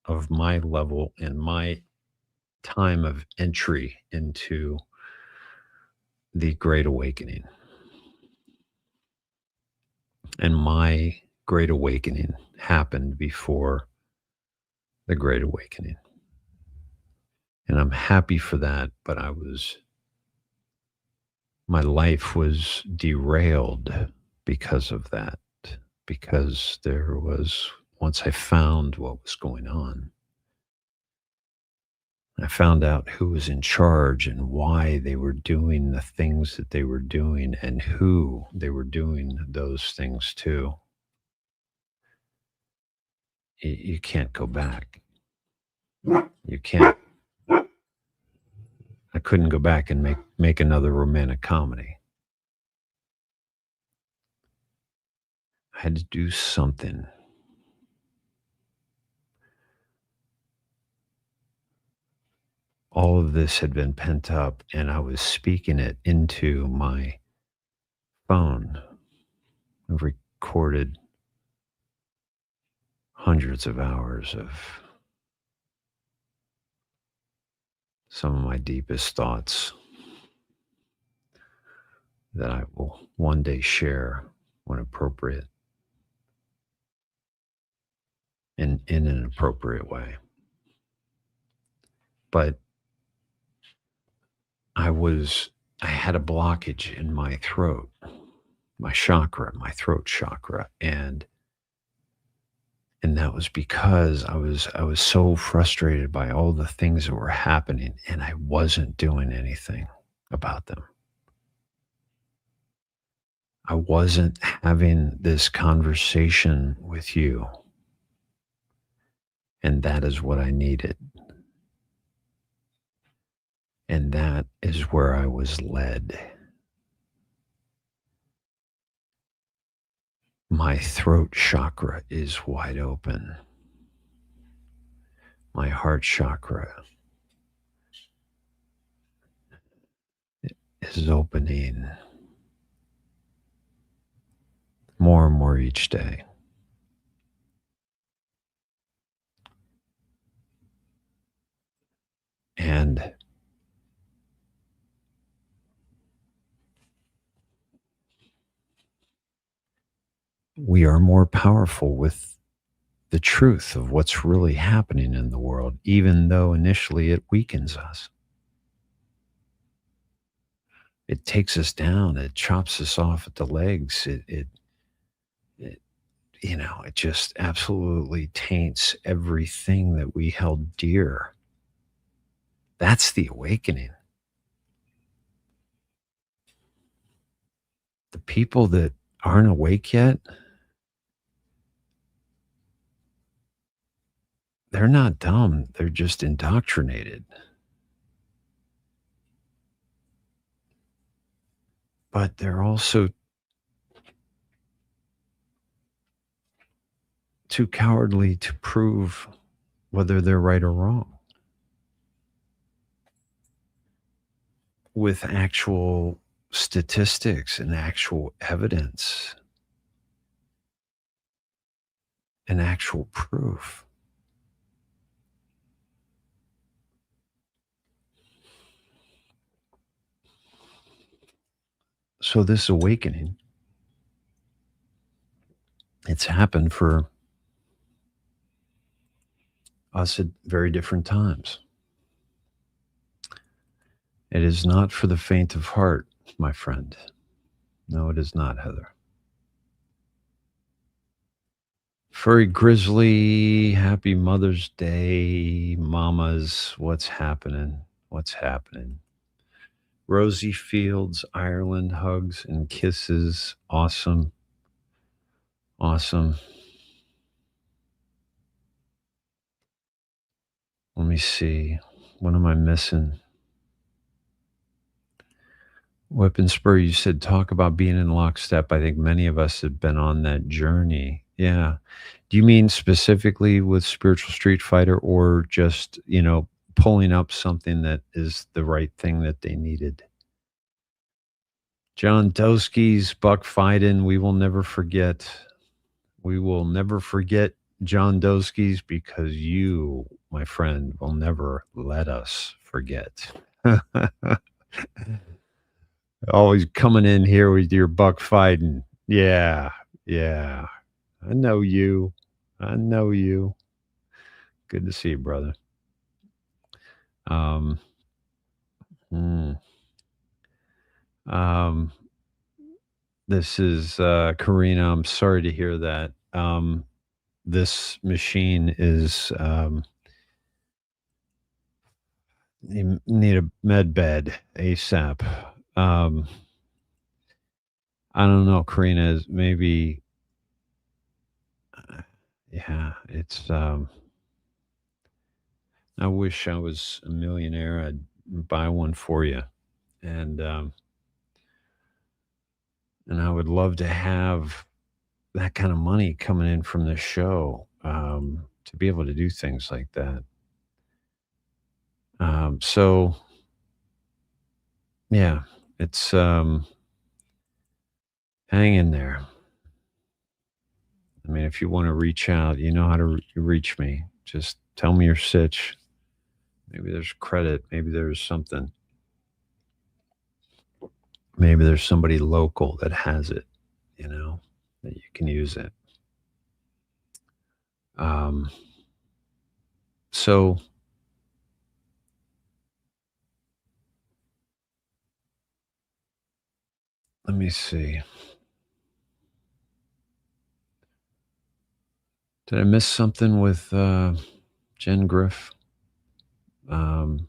B: of my level and my time of entry into the Great Awakening. And my Great Awakening happened before the Great Awakening. And I'm happy for that, but my life was derailed because of that, because once I found what was going on, I found out who was in charge and why they were doing the things that they were doing and who they were doing those things to. You can't go back. You can't. I couldn't go back and make another romantic comedy. I had to do something. All of this had been pent up, and I was speaking it into my phone. I've recorded hundreds of hours of some of my deepest thoughts that I will one day share when appropriate, in an appropriate way. But I had a blockage in my throat, my throat chakra, and that was because I was so frustrated by all the things that were happening, and I wasn't doing anything about them. I wasn't having this conversation with you, and that is what I needed. And that is where I was led. My throat chakra is wide open. My heart chakra is opening more and more each day. And we are more powerful with the truth of what's really happening in the world, even though initially it weakens us. It takes us down. It chops us off at the legs. It it just absolutely taints everything that we held dear. That's the awakening. The people that aren't awake yet, they're not dumb. They're just indoctrinated. But they're also too cowardly to prove whether they're right or wrong. with actual statistics and actual evidence and actual proof. So this awakening, it's happened for us at very different times. It is not for the faint of heart, my friend. No, it is not, Heather. Furry Grizzly, happy Mother's Day, mamas. What's happening? What's happening? Rosie Fields, Ireland, hugs and kisses. Awesome. Awesome. Let me see. What am I missing? Whip and Spur, you said talk about being in lockstep. I think many of us have been on that journey. Yeah. Do you mean specifically with Spiritual Street Fighter or just, pulling up something that is the right thing that they needed? John Doski's Buck Fiden, we will never forget. We will never forget John Doski's because you, my friend, will never let us forget. Always coming in here with your Buck Fiden. Yeah, yeah. I know you. I know you. Good to see you, brother. Um, mm, um, this is Karina. I'm sorry to hear that. This machine is you need a med bed ASAP. Um, I don't know, Karina. Is maybe, yeah. It's. I wish I was a millionaire. I'd buy one for you, and I would love to have that kind of money coming in from the show to be able to do things like that. So yeah, it's hang in there. I mean, if you want to reach out, you know how to reach me. Just tell me your sitch. Maybe there's credit. Maybe there's something. Maybe there's somebody local that has it, that you can use it. Um, so let me see. Did I miss something with Jen Griff? Um,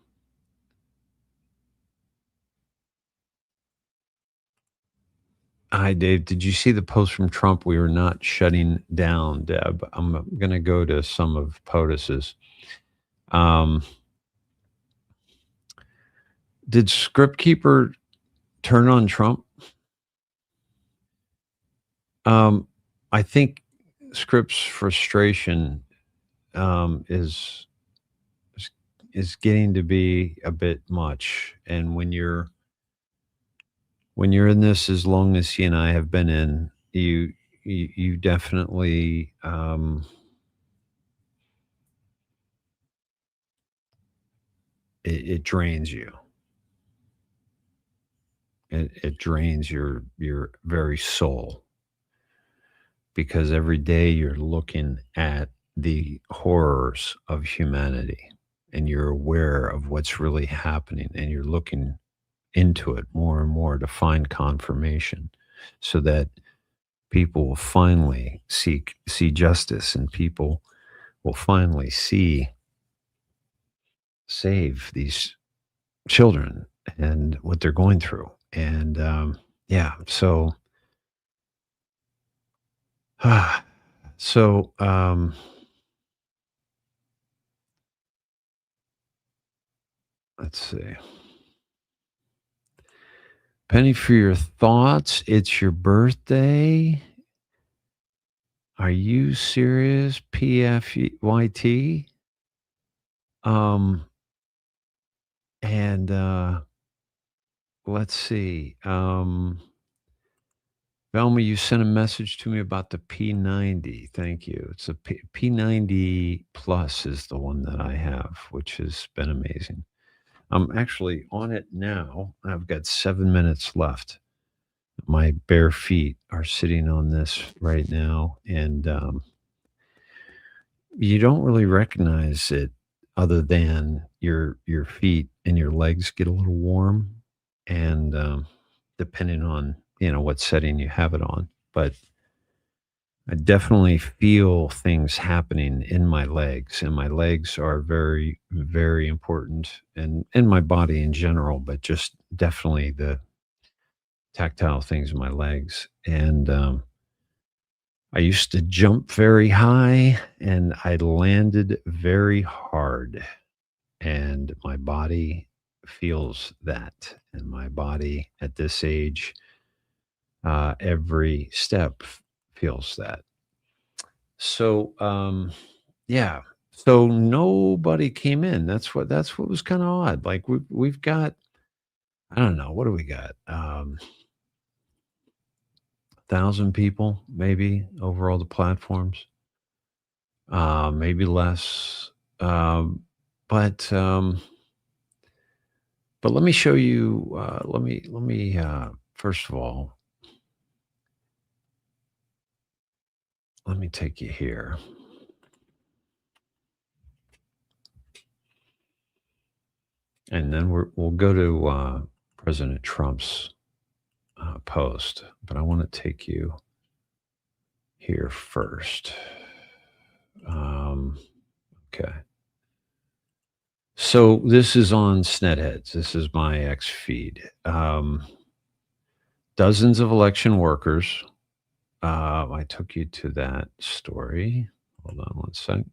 B: Hi, Dave. Did you see the post from Trump? We are not shutting down, Deb. I'm going to go to some of POTUS's. Did Script Keeper turn on Trump? I think Script's frustration is getting to be a bit much, and when you're in this as long as he and I have been in, you definitely it drains you. It drains your very soul because every day you're looking at the horrors of humanity and you're aware of what's really happening and you're looking into it more and more to find confirmation so that people will finally see justice and people will finally save these children and what they're going through. And yeah, so so let's see. Penny, for your thoughts, it's your birthday. Are you serious? PFYT? And let's see. Velma, you sent a message to me about the P90. Thank you. It's a P90 Plus is the one that I have, which has been amazing. I'm actually on it now. I've got 7 minutes left. My bare feet are sitting on this right now, and you don't really recognize it other than your feet and your legs get a little warm, and depending on what setting you have it on. But I definitely feel things happening in my legs, and my legs are very, very important, and in my body in general, but just definitely the tactile things in my legs. And I used to jump very high, and I landed very hard, and my body feels that, and my body at this age, every step feels that. So, yeah. So nobody came in. That's what was kind of odd. Like we've got, I don't know, what do we got? 1,000 people maybe over all the platforms, maybe less. Um, but but let me show you. Let me first of all, let me take you here. And then we'll go to President Trump's post, but I want to take you here first. Okay. So this is on Snedeheads. This is my X feed. Dozens of election workers. I took you to that story. Hold on one sec.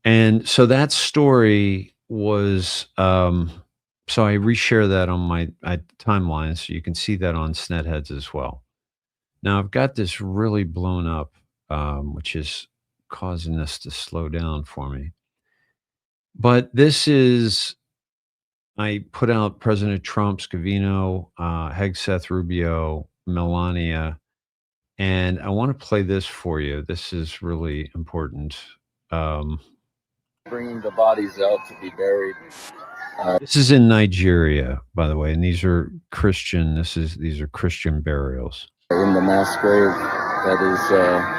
B: And so that story was, so I reshare that on my timeline, so you can see that on Snedeheads as well. Now I've got this really blown up, which is causing this to slow down for me. But this is, I put out President Trump, Scavino, Hegseth, Rubio, Melania, and I want to play this for you. This is really important.
E: Bringing the bodies out to be buried.
B: This is in Nigeria, by the way, and these are Christian. These are Christian burials.
E: In the mass grave that is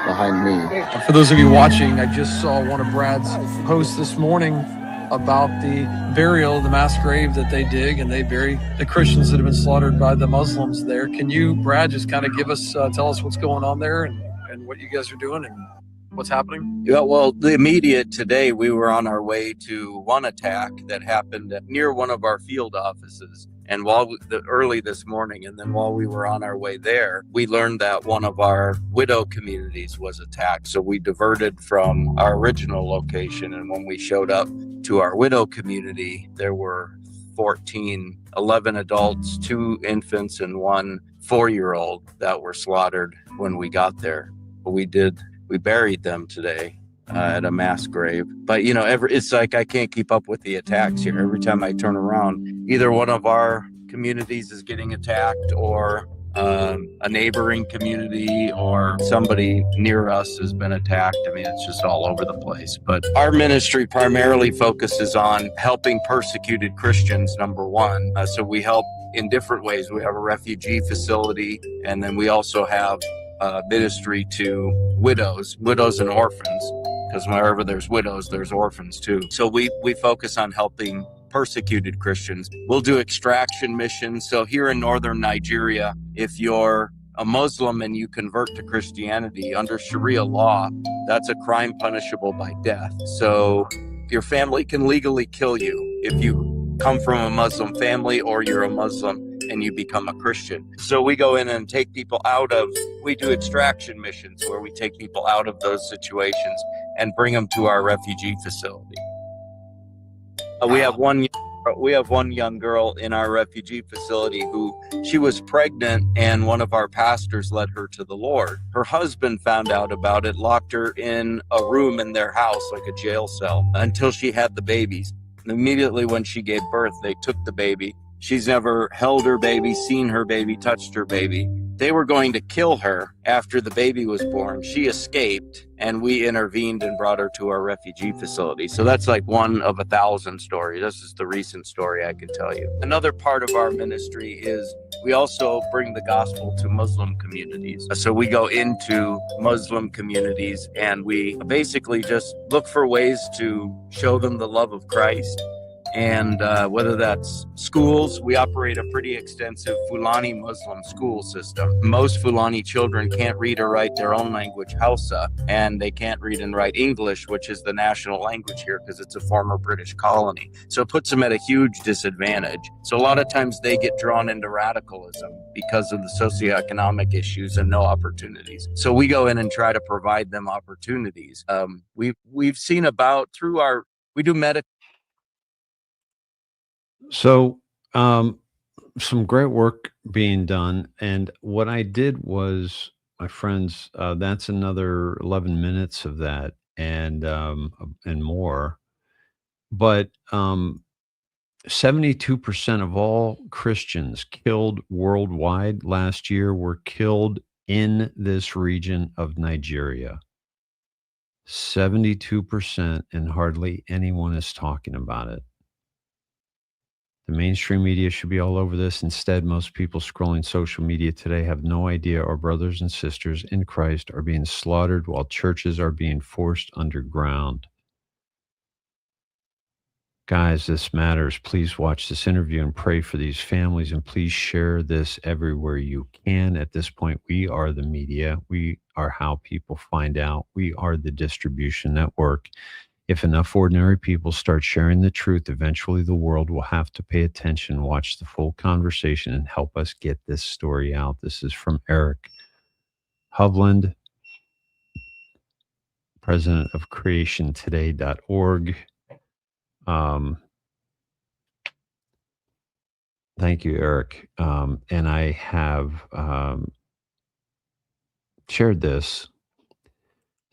E: behind me.
F: For those of you watching, I just saw one of Brad's posts this morning about the burial, the mass grave that they dig, and they bury the Christians that have been slaughtered by the Muslims there. Can you, Brad, just kind of give us, tell us what's going on there and what you guys are doing and what's happening?
E: Yeah, well, the immediate today, we were on our way to one attack that happened near one of our field offices. And early this morning, and then while we were on our way there, we learned that one of our widow communities was attacked. So we diverted from our original location. And when we showed up to our widow community, there were 11 adults, 2 infants, and 1 4-year-old that were slaughtered when we got there. But we buried them today at a mass grave. But it's like I can't keep up with the attacks here. Every time I turn around, either one of our communities is getting attacked, or a neighboring community, or somebody near us has been attacked. I mean, it's just all over the place. But our ministry primarily focuses on helping persecuted Christians, number one. So we help in different ways. We have a refugee facility, and then we also have ministry to widows and orphans, because wherever there's widows, there's orphans too. So we focus on helping persecuted Christians. We'll do extraction missions. So here in northern Nigeria, if you're a Muslim and you convert to Christianity, under Sharia law, that's a crime punishable by death. So your family can legally kill you if you come from a Muslim family, or you're a Muslim and you become a Christian. So we go in and take people we do extraction missions where we take people out of those situations and bring them to our refugee facility. We have one young girl in our refugee facility who, she was pregnant, and one of our pastors led her to the Lord. Her husband found out about it, locked her in a room in their house, like a jail cell, until she had the babies. And immediately when she gave birth, they took the baby. She's never held her baby, seen her baby, touched her baby. They were going to kill her after the baby was born. She escaped, and we intervened and brought her to our refugee facility. So that's like one of 1,000 stories. This is the recent story I can tell you. Another part of our ministry is we also bring the gospel to Muslim communities. So we go into Muslim communities and we basically just look for ways to show them the love of Christ. And whether that's schools, we operate a pretty extensive Fulani Muslim school system. Most Fulani children can't read or write their own language, Hausa, and they can't read and write English, which is the national language here because it's a former British colony. So it puts them at a huge disadvantage. So a lot of times they get drawn into radicalism because of the socioeconomic issues and no opportunities. So we go in and try to provide them opportunities. We've seen about we do medical.
B: So, some great work being done. And what I did was, my friends, that's another 11 minutes of that and more. But 72% of all Christians killed worldwide last year were killed in this region of Nigeria. 72%, and hardly anyone is talking about it. The mainstream media should be all over this. Instead, most people scrolling social media today have no idea our brothers and sisters in Christ are being slaughtered while churches are being forced underground. Guys, this matters. Please watch this interview and pray for these families, and please share this everywhere you can. At this point, we are the media. We are how people find out. We are the distribution network. If enough ordinary people start sharing the truth, eventually the world will have to pay attention, watch the full conversation, and help us get this story out. This is from Eric Hovland, president of creationtoday.org. Thank you, Eric. And I have shared this.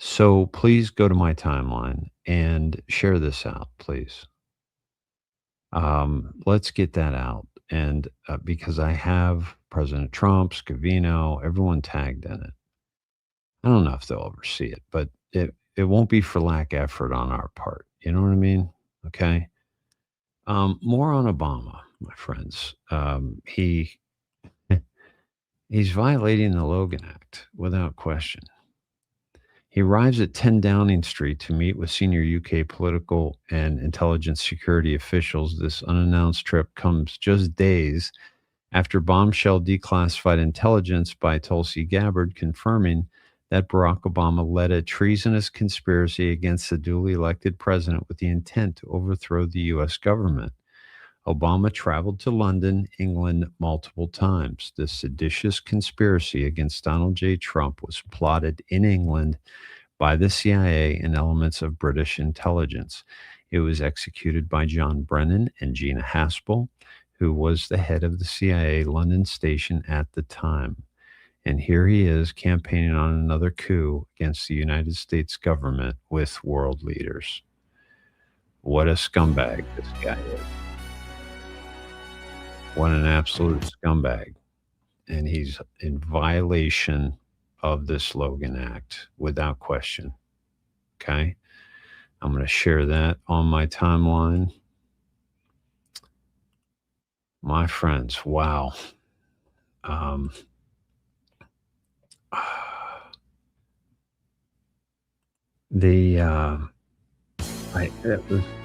B: So please go to my timeline and share this out, please. Let's get that out. And because I have President Trump, Scavino, everyone tagged in it. I don't know if they'll ever see it, but it won't be for lack of effort on our part. You know what I mean? Okay. More on Obama, my friends. He's violating the Logan Act without question. He arrives at 10 Downing Street to meet with senior UK political and intelligence security officials. This unannounced trip comes just days after bombshell declassified intelligence by Tulsi Gabbard confirming that Barack Obama led a treasonous conspiracy against the duly elected president with the intent to overthrow the U.S. government. Obama traveled to London, England, multiple times. This seditious conspiracy against Donald J. Trump was plotted in England by the CIA and elements of British intelligence. It was executed by John Brennan and Gina Haspel, who was the head of the CIA London station at the time. And here he is campaigning on another coup against the United States government with world leaders. What a scumbag this guy is. What an absolute scumbag. And he's in violation of this Logan Act without question. Okay. I'm going to share that on my timeline. My friends, wow. It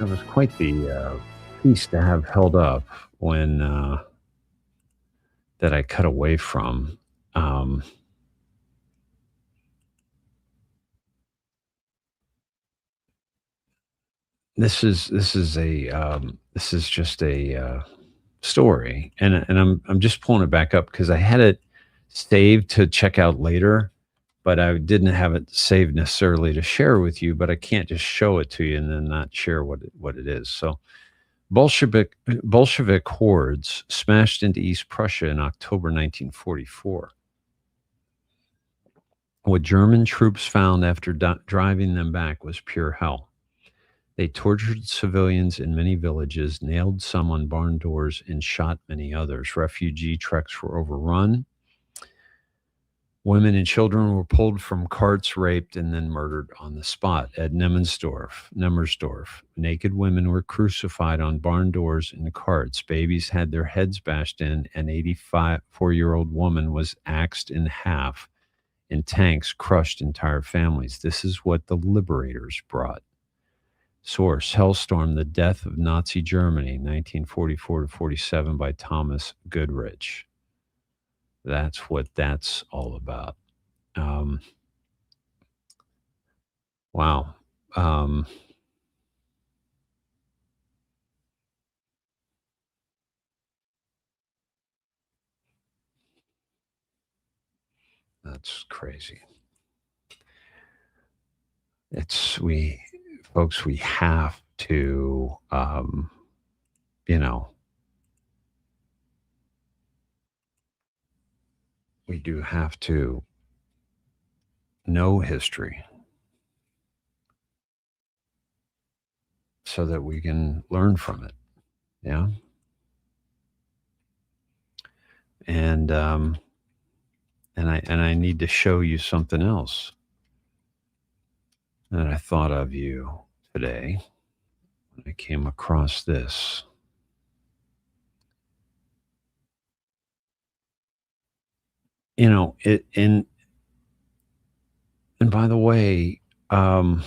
B: was quite the piece to have held up when that I cut away from. This is just a story, and I'm just pulling it back up because I had it saved to check out later, but I didn't have it saved necessarily to share with you. But I can't just show it to you and then not share what it is. So, Bolshevik hordes smashed into East Prussia in October 1944. What German troops found after driving them back was pure hell. They tortured civilians in many villages, nailed some on barn doors, and shot many others. Refugee trucks were overrun. Women and children were pulled from carts, raped, and then murdered on the spot. At Nemmersdorf, naked women were crucified on barn doors and carts. Babies had their heads bashed in. An 84-year-old woman was axed in half, and tanks crushed entire families. This is what the liberators brought. Source: Hellstorm, The Death of Nazi Germany, 1944 to 47, by Thomas Goodrich. That's what that's all about. Wow. That's crazy. Folks, we have to, we do have to know history so that we can learn from it. Yeah. And I need to show you something else that I thought of you today when I came across this. And by the way, the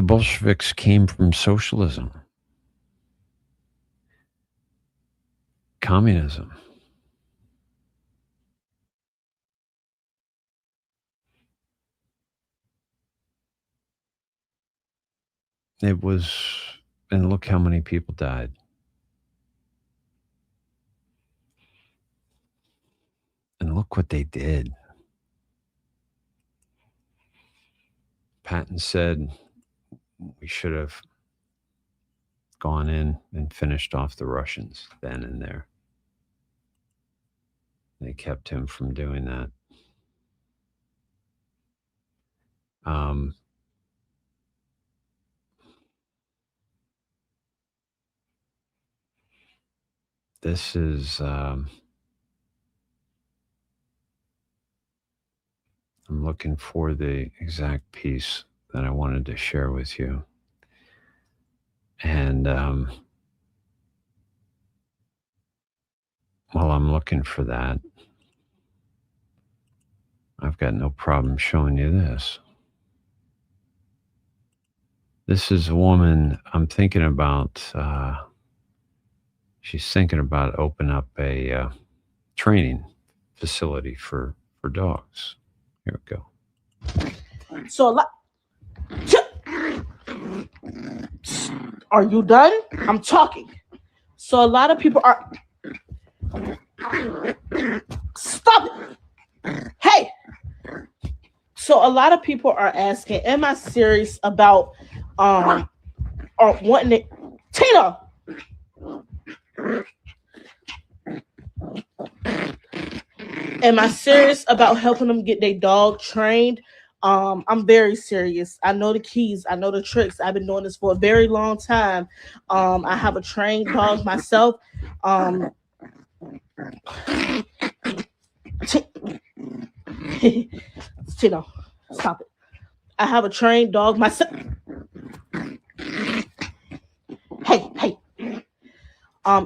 B: Bolsheviks came from socialism, communism. It was, and look how many people died. And look what they did. Patton said we should have gone in and finished off the Russians then and there. They kept him from doing that. This is, I'm looking for the exact piece that I wanted to share with you. And while I'm looking for that, I've got no problem showing you this. This is a woman I'm thinking about. She's thinking about opening up a training facility for dogs. Here we go.
G: So a lot. Are you done? I'm talking. So a lot of people are. Stop it. Hey. So a lot of people are asking, am I serious about or wanting it? Tina. Am I serious about helping them get their dog trained? I'm very serious. I know the keys. I know the tricks. I've been doing this for a very long time. I have a trained dog myself. Tino, stop it. I have a trained dog myself. Hey.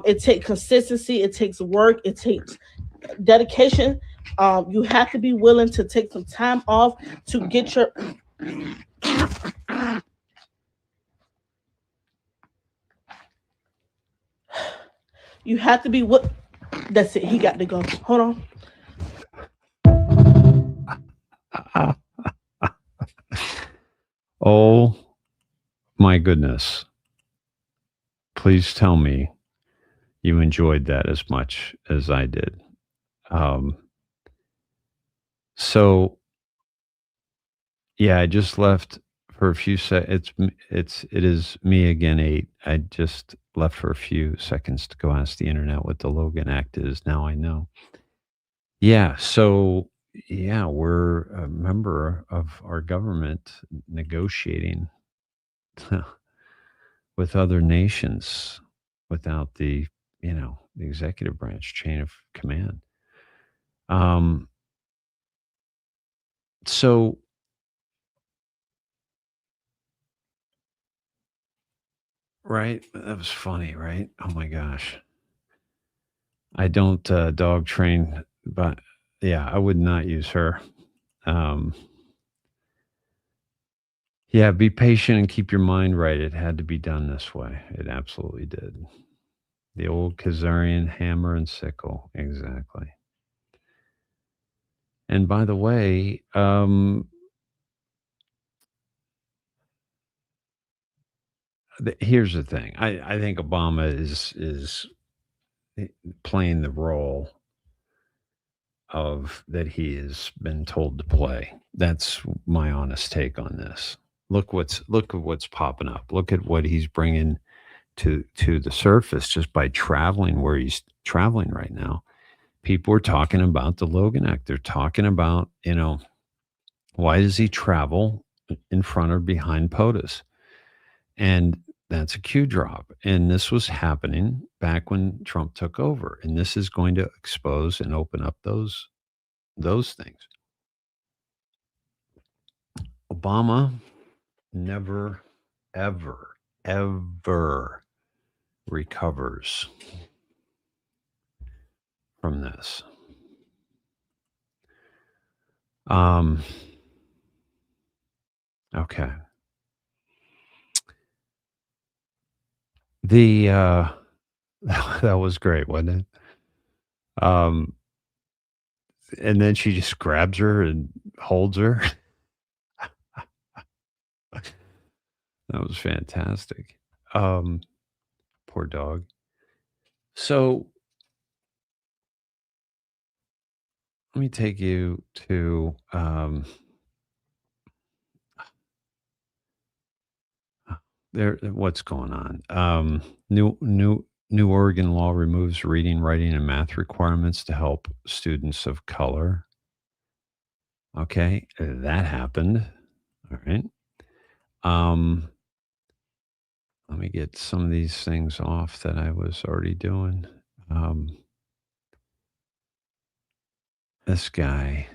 G: It takes consistency. It takes work. It takes dedication. You have to be willing to take some time off to get your. You have to be what? That's it. He got to go. Hold on.
B: Oh my goodness. Please tell me you enjoyed that as much as I did. So yeah, I just left for a few seconds. It is me again, 8. I just left for a few seconds to go ask the internet what the Logan Act is. Now I know. Yeah, so yeah, we're a member of our government negotiating with other nations without the, the executive branch chain of command. Um, so right, that was funny, right? Oh my gosh, I don't dog train, but yeah, I would not use her. Um, yeah, be patient and keep your mind right. It had to be done this way. It absolutely did. The old Khazarian hammer and sickle, exactly. And by the way, here's the thing. I think Obama is playing the role of that he has been told to play. That's my honest take on this. Look at what's popping up. Look at what he's bringing to the surface just by traveling where he's traveling right now. People are talking about the Logan Act. They're talking about, why does he travel in front or behind POTUS? And that's a Q drop. And this was happening back when Trump took over. And this is going to expose and open up those things. Obama never, ever, ever recovers from this. Okay. The that was great, wasn't it? And then she just grabs her and holds her. That was fantastic. Poor dog. So let me take you to there. What's going on? New Oregon law removes reading, writing, and math requirements to help students of color. Okay, that happened. All right. Let me get some of these things off that I was already doing. This guy.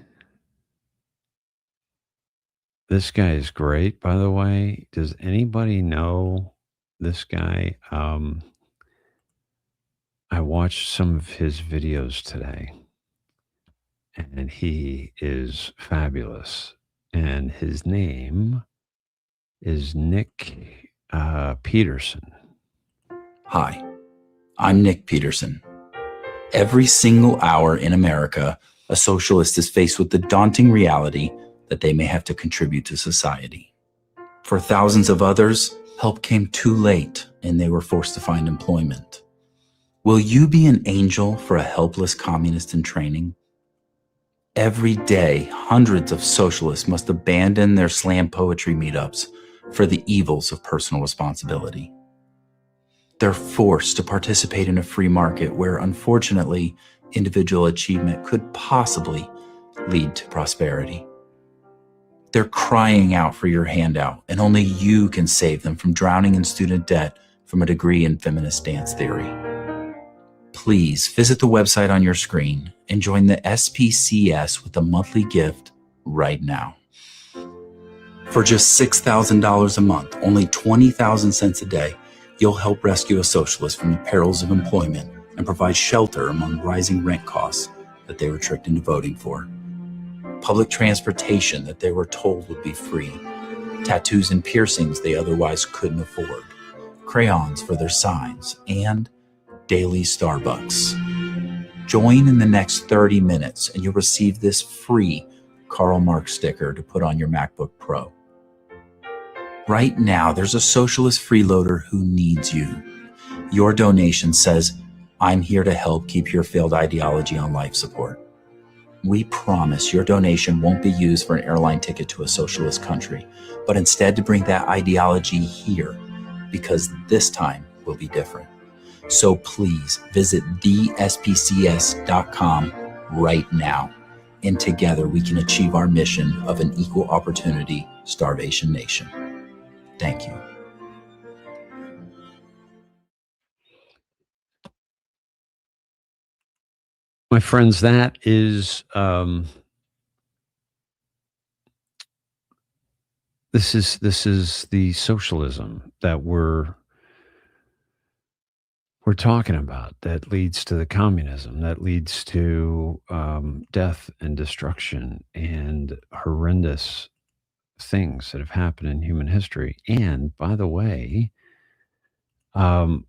B: This guy is great, by the way. Does anybody know this guy? I watched some of his videos today, and he is fabulous. And his name is Nick Peterson.
H: Hi, I'm Nick Peterson. Every single hour in America, a socialist is faced with the daunting reality that they may have to contribute to society. For thousands of others, help came too late and they were forced to find employment. Will you be an angel for a helpless communist in training? Every day, hundreds of socialists must abandon their slam poetry meetups for the evils of personal responsibility. They're forced to participate in a free market where, unfortunately, individual achievement could possibly lead to prosperity. They're crying out for your handout, and only you can save them from drowning in student debt from a degree in feminist dance theory. Please visit the website on your screen and join the SPCS with a monthly gift right now. For just $6,000 a month, only 20,000 cents a day, you'll help rescue a socialist from the perils of employment and provide shelter among rising rent costs that they were tricked into voting for. Public transportation that they were told would be free. Tattoos and piercings they otherwise couldn't afford. Crayons for their signs, and daily Starbucks. Join in the next 30 minutes and you'll receive this free Karl Marx sticker to put on your MacBook Pro. Right now, there's a socialist freeloader who needs you. Your donation says, "I'm here to help keep your failed ideology on life support." We promise your donation won't be used for an airline ticket to a socialist country, but instead to bring that ideology here, because this time will be different. So please visit thespcs.com right now. and together we can achieve our mission of an equal opportunity starvation nation. Thank you.
B: My friends, that is this is the socialism that we're talking about, that leads to the communism, that leads to death and destruction and horrendous things that have happened in human history. And by the way, M.A.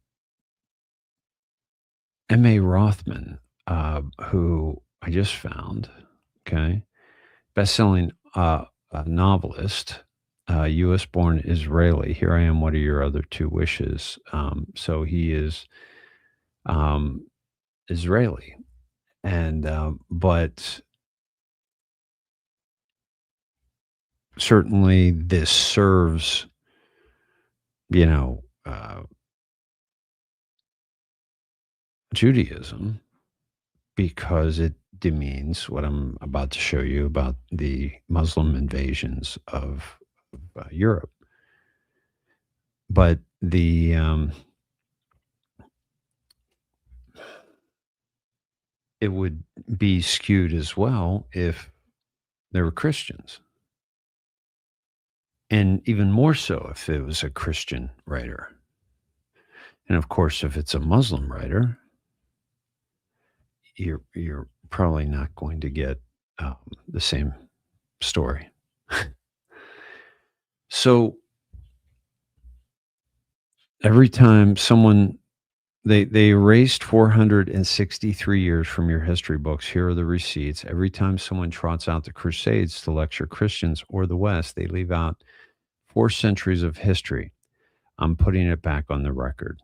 B: Rothman, who I just found, okay, best-selling novelist, U.S.-born Israeli. Here I am. What are your other two wishes? So he is Israeli, and but certainly this serves, Judaism, because it demeans what I'm about to show you about the Muslim invasions of Europe. But it would be skewed as well if there were Christians. And even more so if it was a Christian writer. And of course, if it's a Muslim writer, you're probably not going to get the same story. So every time someone they erased 463 years from your history books. Here are the receipts. Every time someone trots out the Crusades to lecture Christians or the West, they leave out 4 centuries of history. I'm putting it back on the record.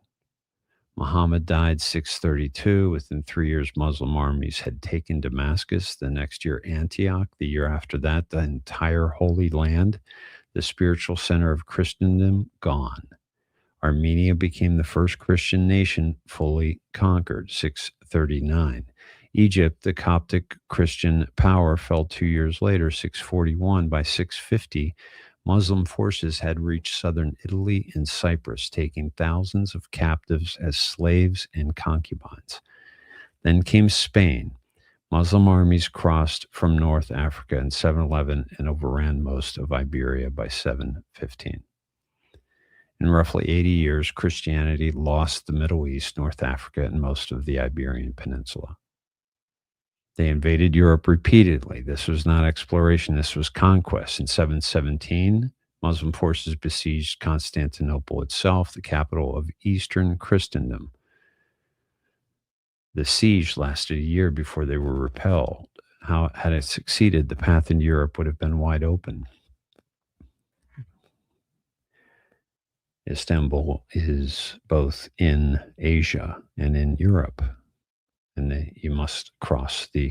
B: Muhammad died 632. Within 3 years, Muslim armies had taken Damascus. The next year, Antioch. The year after that, the entire Holy Land, the spiritual center of Christendom, gone. Armenia became the first Christian nation fully conquered, 639. Egypt, the Coptic Christian power, fell 2 years later, 641. By 650, Muslim forces had reached southern Italy and Cyprus, taking thousands of captives as slaves and concubines. Then came Spain. Muslim armies crossed from North Africa in 711 and overran most of Iberia by 715. In roughly 80 years, Christianity lost the Middle East, North Africa, and most of the Iberian Peninsula. They invaded Europe repeatedly. This was not exploration, this was conquest. In 717, Muslim forces besieged Constantinople itself, the capital of Eastern Christendom. The siege lasted a year before they were repelled. Had it succeeded, the path in Europe would have been wide open. Istanbul is both in Asia and in Europe, and you must cross the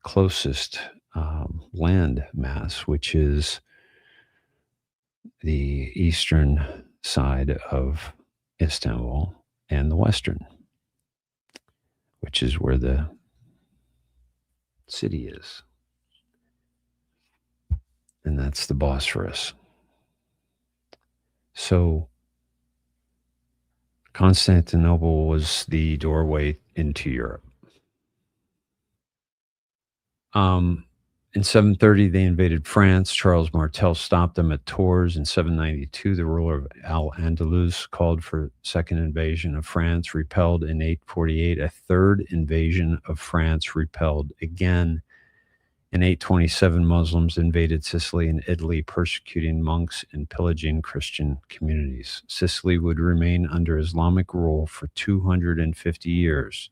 B: closest land mass, which is the eastern side of Istanbul and the western, which is where the city is. And that's the Bosphorus. So Constantinople was the doorway into Europe. In 730, they invaded France. Charles Martel stopped them at Tours. In 792, the ruler of Al-Andalus called for second invasion of France, repelled in 848. A third invasion of France, repelled again. In 827, Muslims invaded Sicily and Italy, persecuting monks and pillaging Christian communities. Sicily would remain under Islamic rule for 250 years.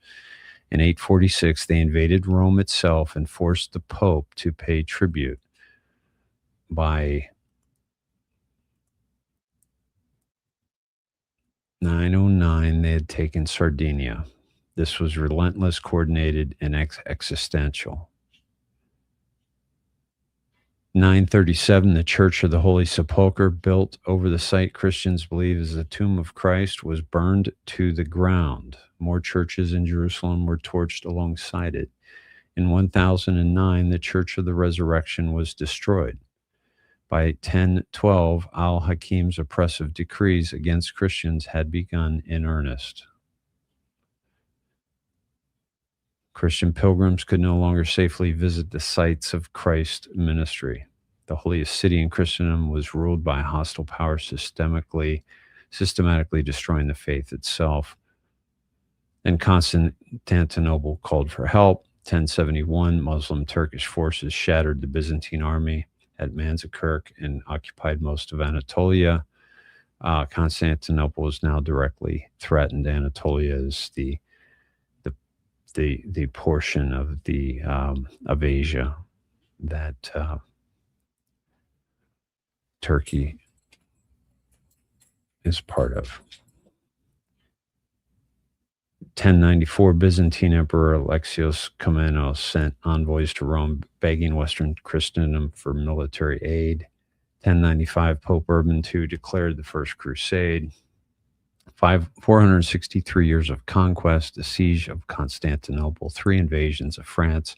B: In 846, they invaded Rome itself and forced the Pope to pay tribute. By 909, they had taken Sardinia. This was relentless, coordinated, and existential. 937, the Church of the Holy Sepulchre, built over the site Christians believe is the tomb of Christ, was burned to the ground. More churches in Jerusalem were torched alongside it. In 1009, the Church of the Resurrection was destroyed. By 1012, al-Hakim's oppressive decrees against Christians had begun in earnest. Christian pilgrims could no longer safely visit the sites of Christ's ministry. The holiest city in Christendom was ruled by a hostile power systematically destroying the faith itself. And Constantinople called for help. 1071, Muslim Turkish forces shattered the Byzantine army at Manzikert and occupied most of Anatolia. Constantinople is now directly threatened. Anatolia is the portion of the of Asia that Turkey is part of. 1094, Byzantine Emperor Alexios Komnenos sent envoys to Rome begging Western Christendom for military aid. 1095, Pope Urban II declared the First Crusade. 463 years of conquest, the siege of Constantinople, 3 invasions of France,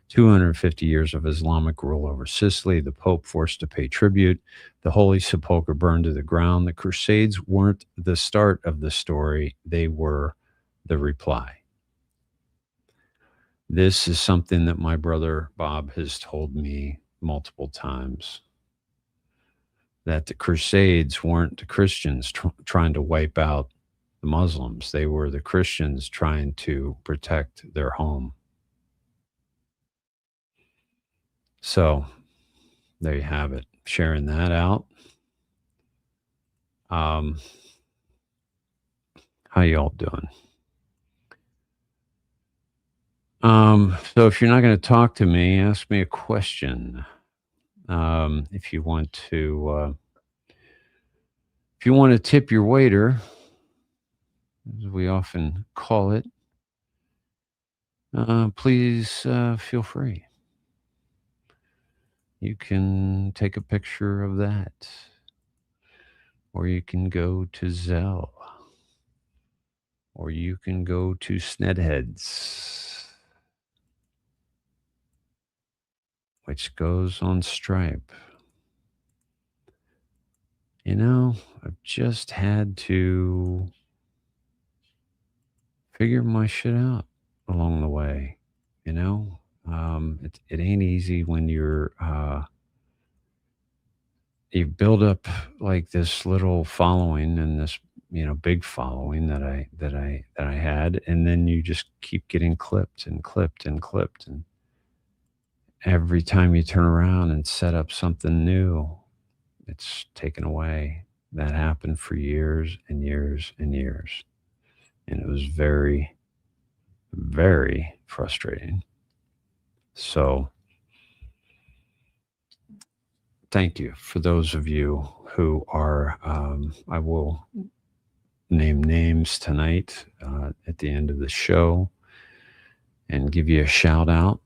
B: 250 years of Islamic rule over Sicily, the Pope forced to pay tribute, the Holy Sepulchre burned to the ground. The Crusades weren't the start of the story, they were the reply. This is something that my brother Bob has told me multiple times, that the Crusades weren't the Christians trying to wipe out the Muslims. They were the Christians trying to protect their home. So there you have it. Sharing that out. How y'all doing? So if you're not going to talk to me, ask me a question. If you want to tip your waiter, as we often call it, please feel free. You can take a picture of that, or you can go to Zelle, or you can go to Snedeheads, which goes on Stripe. You know, I've just had to figure my shit out along the way, you know? It ain't easy when you're you build up like this little following and this, you know, big following that I had, and then you just keep getting clipped and clipped and clipped, and every time you turn around and set up something new, it's taken away. That happened for years and years and years, and it was very, very frustrating. So thank you for those of you who are, I will name names tonight at the end of the show and give you a shout out.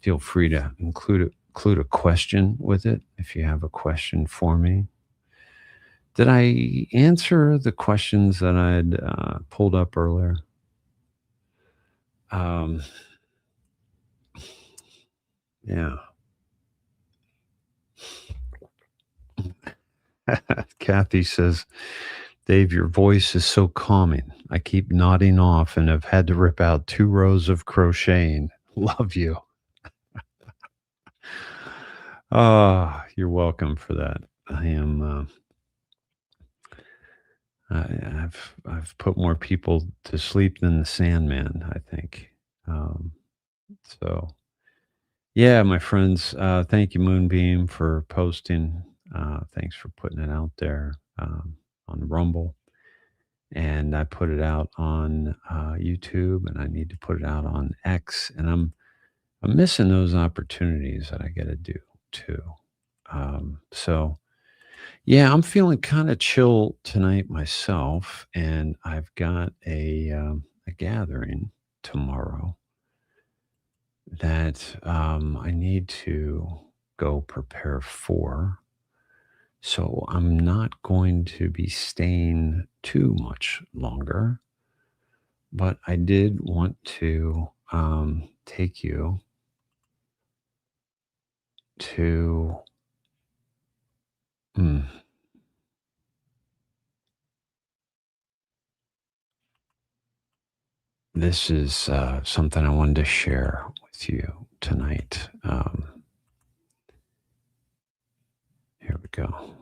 B: Feel free to include a question with it if you have a question for me. Did I answer the questions that I'd pulled up earlier? Yeah. Kathy says, Dave, your voice is so calming. I keep nodding off and have had to rip out 2 rows of crocheting. Love you. You're welcome for that. I am. I've put more people to sleep than the Sandman, I think. So, yeah, my friends, thank you, Moonbeam, for posting. Thanks for putting it out there on Rumble. And I put it out on YouTube, and I need to put it out on X. And I'm missing those opportunities that I get to do too. So, yeah, I'm feeling kind of chill tonight myself, and I've got a gathering tomorrow that I need to go prepare for. So I'm not going to be staying too much longer, but I did want to take you to this is something I wanted to share with you tonight. Here we go.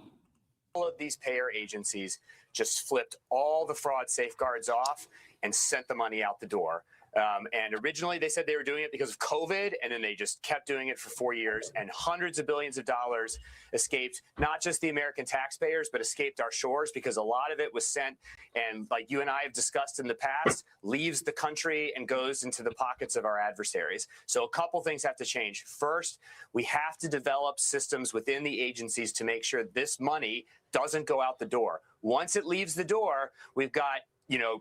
I: All of these payer agencies just flipped all the fraud safeguards off and sent the money out the door. And originally they said they were doing it because of COVID, and then they just kept doing it for 4 years, and hundreds of billions of dollars escaped not just the American taxpayers, but escaped our shores, because a lot of it was sent, and like you and I have discussed in the past, leaves the country and goes into the pockets of our adversaries. So a couple things have to change. First, we have to develop systems within the agencies to make sure this money doesn't go out the door. Once it leaves the door, we've got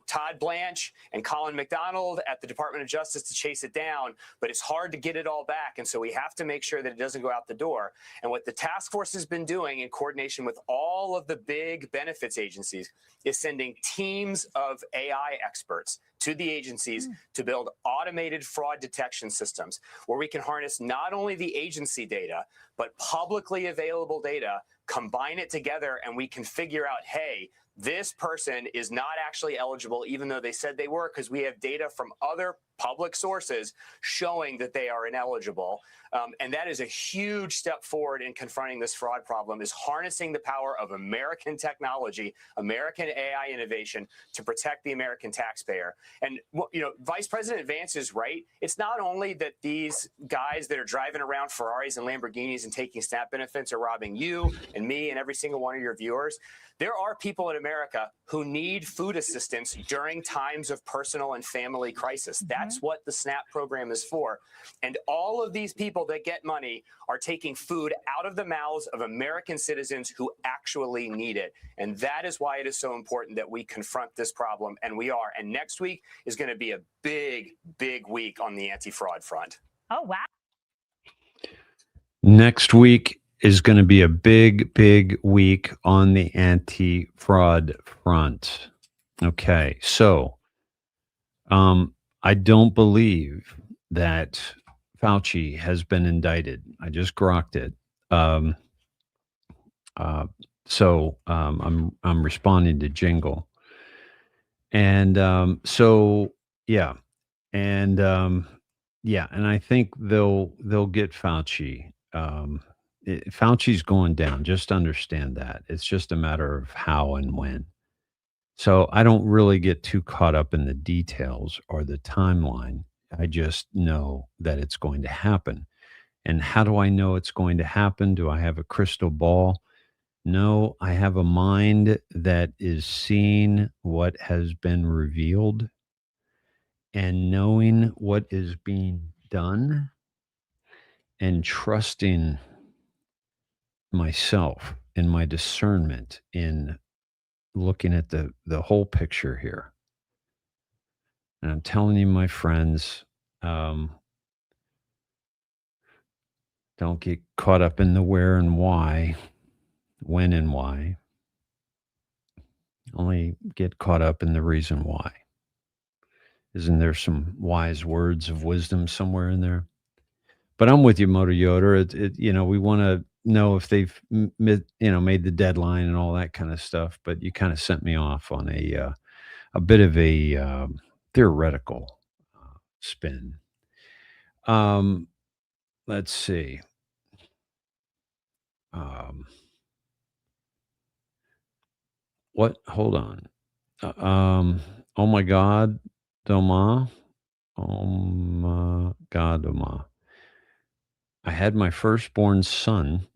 I: Todd Blanche and Colin McDonald at the Department of Justice to chase it down, but it's hard to get it all back. And so we have to make sure that it doesn't go out the door. And what the task force has been doing in coordination with all of the big benefits agencies is sending teams of AI experts to the agencies to build automated fraud detection systems where we can harness not only the agency data, but publicly available data, combine it together, and we can figure out, hey, this person is not actually eligible, even though they said they were, because we have data from other public sources showing that they are ineligible. And that is a huge step forward in confronting this fraud problem, is harnessing the power of American technology, American AI innovation to protect the American taxpayer. And, Vice President Vance is right. It's not only that these guys that are driving around Ferraris and Lamborghinis and taking SNAP benefits are robbing you and me and every single one of your viewers. There are people in America who need food assistance during times of personal and family crisis. That's what the SNAP program is for. And all of these people that get money are taking food out of the mouths of American citizens who actually need it. And that is why it is so important that we confront this problem. And we are. And next week is going to be a big, big week on the anti-fraud front.
J: Oh, wow.
B: Next week is going to be a big, big week on the anti-fraud front. Okay, so I don't believe that Fauci has been indicted. I just grokked it. So I'm responding to Jingle, and and I think they'll get Fauci. Fauci's going down. Just understand that. It's just a matter of how and when. So I don't really get too caught up in the details or the timeline. I just know that it's going to happen. And how do I know it's going to happen? Do I have a crystal ball? No, I have a mind that is seeing what has been revealed and knowing what is being done and trusting myself and my discernment in looking at the whole picture here. And I'm telling you, my friends, don't get caught up in the where and why, when and why. Only get caught up in the reason why. Isn't there some wise words of wisdom somewhere in there? But I'm with you, Motor Yoder. We want to know if they've made the deadline and all that kind of stuff. But you kind of sent me off on a bit of a theoretical spin. Let's see. What? Hold on. Oh my God, Doma. Oh my God, Doma. I had my firstborn son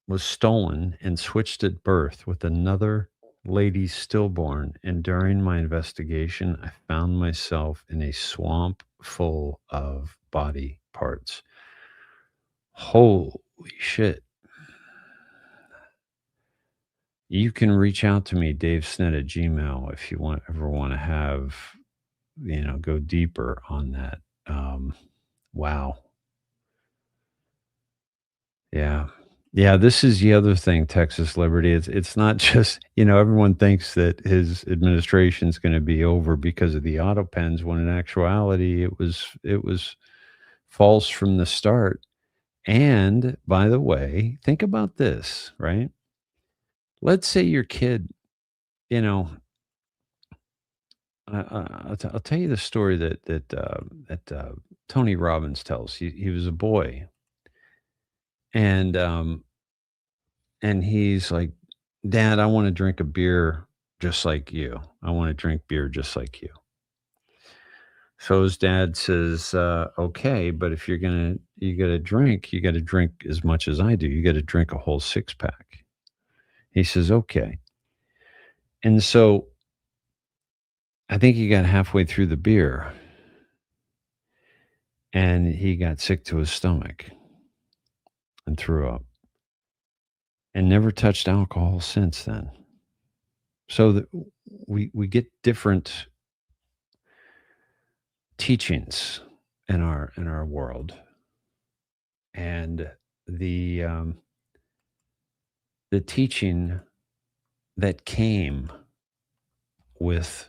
B: was stolen and switched at birth with another lady's stillborn, and during my investigation, I found myself in a swamp full of body parts. Holy shit. You can reach out to me, davesnet@gmail.com, if you ever want to have, go deeper on that. Wow. Yeah. Yeah, this is the other thing, Texas Liberty. It's not just, everyone thinks that his administration's going to be over because of the auto pens when in actuality it was false from the start. And by the way, think about this, right? Let's say your kid, you know, I'll tell you the story that Tony Robbins tells. He was a boy, and he's like, "Dad, I want to drink a beer just like you. I want to drink beer just like you." So his dad says, "Okay, but if you got to drink as much as I do. You got to drink a whole 6 pack." He says, "Okay," and so I think he got halfway through the beer, and he got sick to his stomach and threw up, and never touched alcohol since then. So we get different teachings in our world, and the the teaching that came with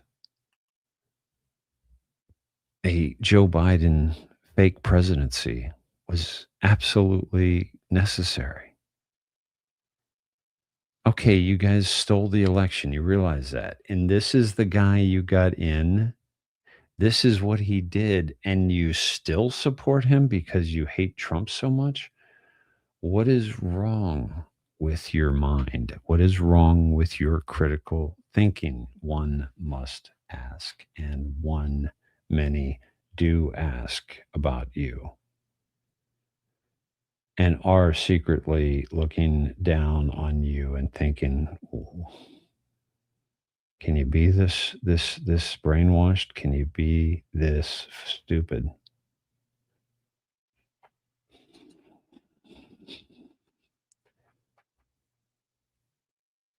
B: a Joe Biden fake presidency was absolutely necessary. Okay, you guys stole the election. You realize that. And this is the guy you got in. This is what he did. And you still support him because you hate Trump so much? What is wrong with your mind? What is wrong with your critical thinking? One must ask, and many do ask about you and are secretly looking down on you and thinking, "Ooh, can you be this brainwashed? Can you be this stupid?"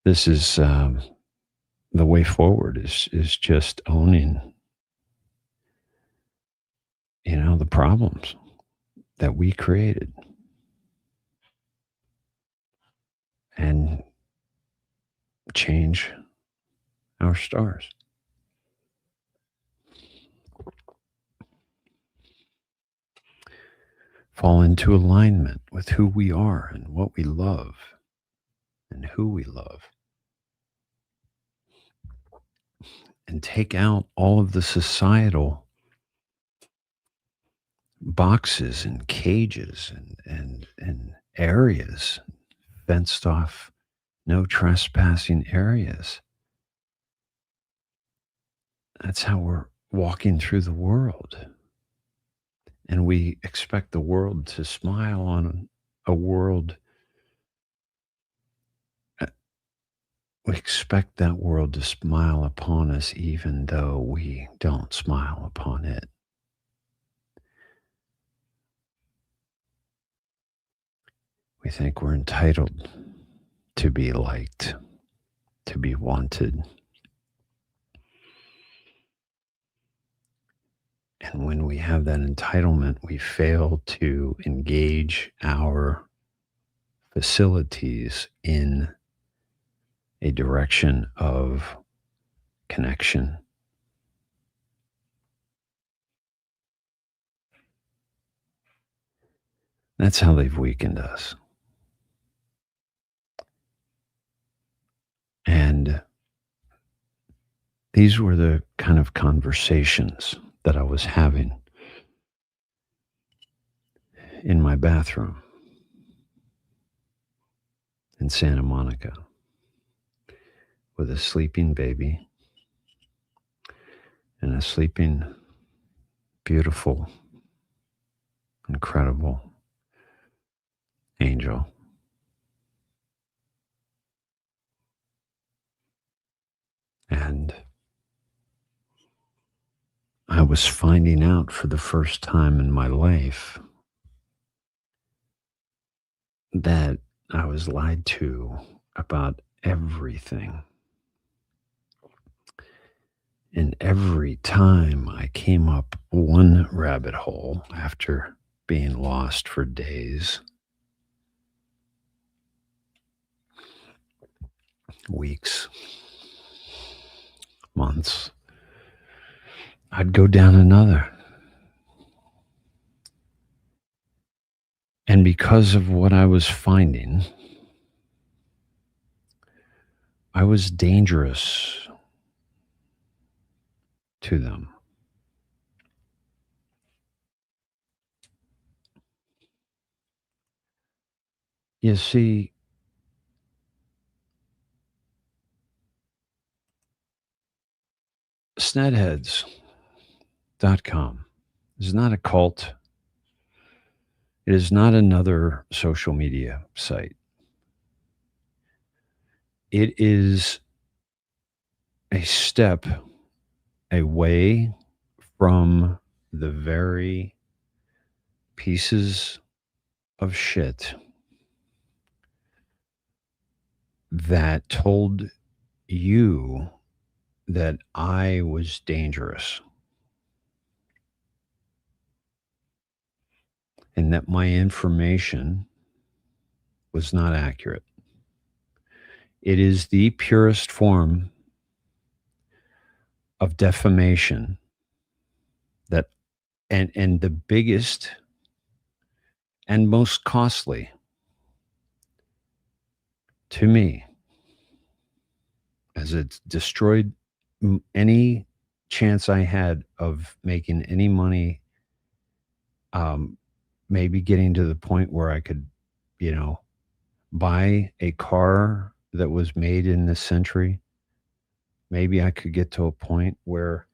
B: This is the way forward is just owning, the problems that we created and change our stars. Fall into alignment with who we are and what we love and who we love. And take out all of the societal boxes and cages and areas, fenced off, no trespassing areas. That's how we're walking through the world. And we expect the world to smile on a world. We expect that world to smile upon us, even though we don't smile upon it. We think we're entitled to be liked, to be wanted. And when we have that entitlement, we fail to engage our facilities in a direction of connection. That's how they've weakened us. And these were the kind of conversations that I was having in my bathroom in Santa Monica with a sleeping baby and a sleeping, beautiful, incredible angel. And I was finding out for the first time in my life that I was lied to about everything. And every time I came up one rabbit hole after being lost for days, weeks, months, I'd go down another. And because of what I was finding, I was dangerous to them. You see, Snedeheads.com is not a cult. It is not another social media site. It is a step away from the very pieces of shit that told you that I was dangerous and that my information was not accurate. It is the purest form of defamation that and the biggest and most costly to me, as it destroyed any chance I had of making any money, maybe getting to the point where I could, buy a car that was made in this century. Maybe I could get to a point where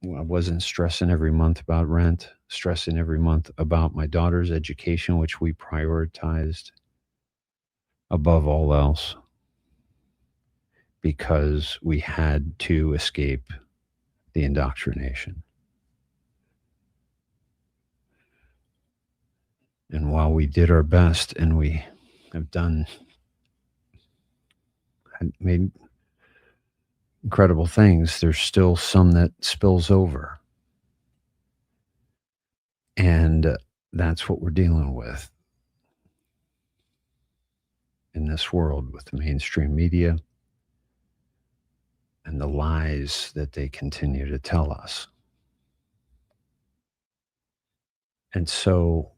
B: I wasn't stressing every month about rent, stressing every month about my daughter's education, which we prioritized above all else because we had to escape the indoctrination. And while we did our best and we have made incredible things, there's still some that spills over. And that's what we're dealing with in this world with the mainstream media and the lies that they continue to tell us. And so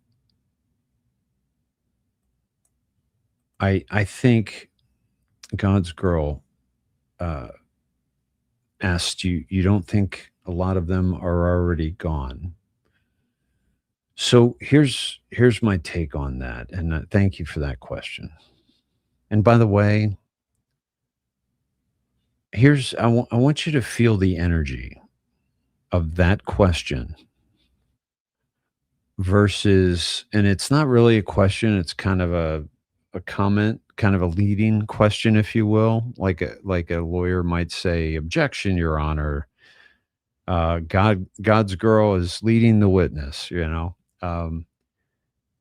B: I think God's girl asked you don't think a lot of them are already gone. So here's my take on that, and thank you for that question. And by the way, I want you to feel the energy of that question versus, and it's not really a question, it's kind of a comment, kind of a leading question, if you will, like a lawyer might say, objection, Your Honor. God's girl is leading the witness,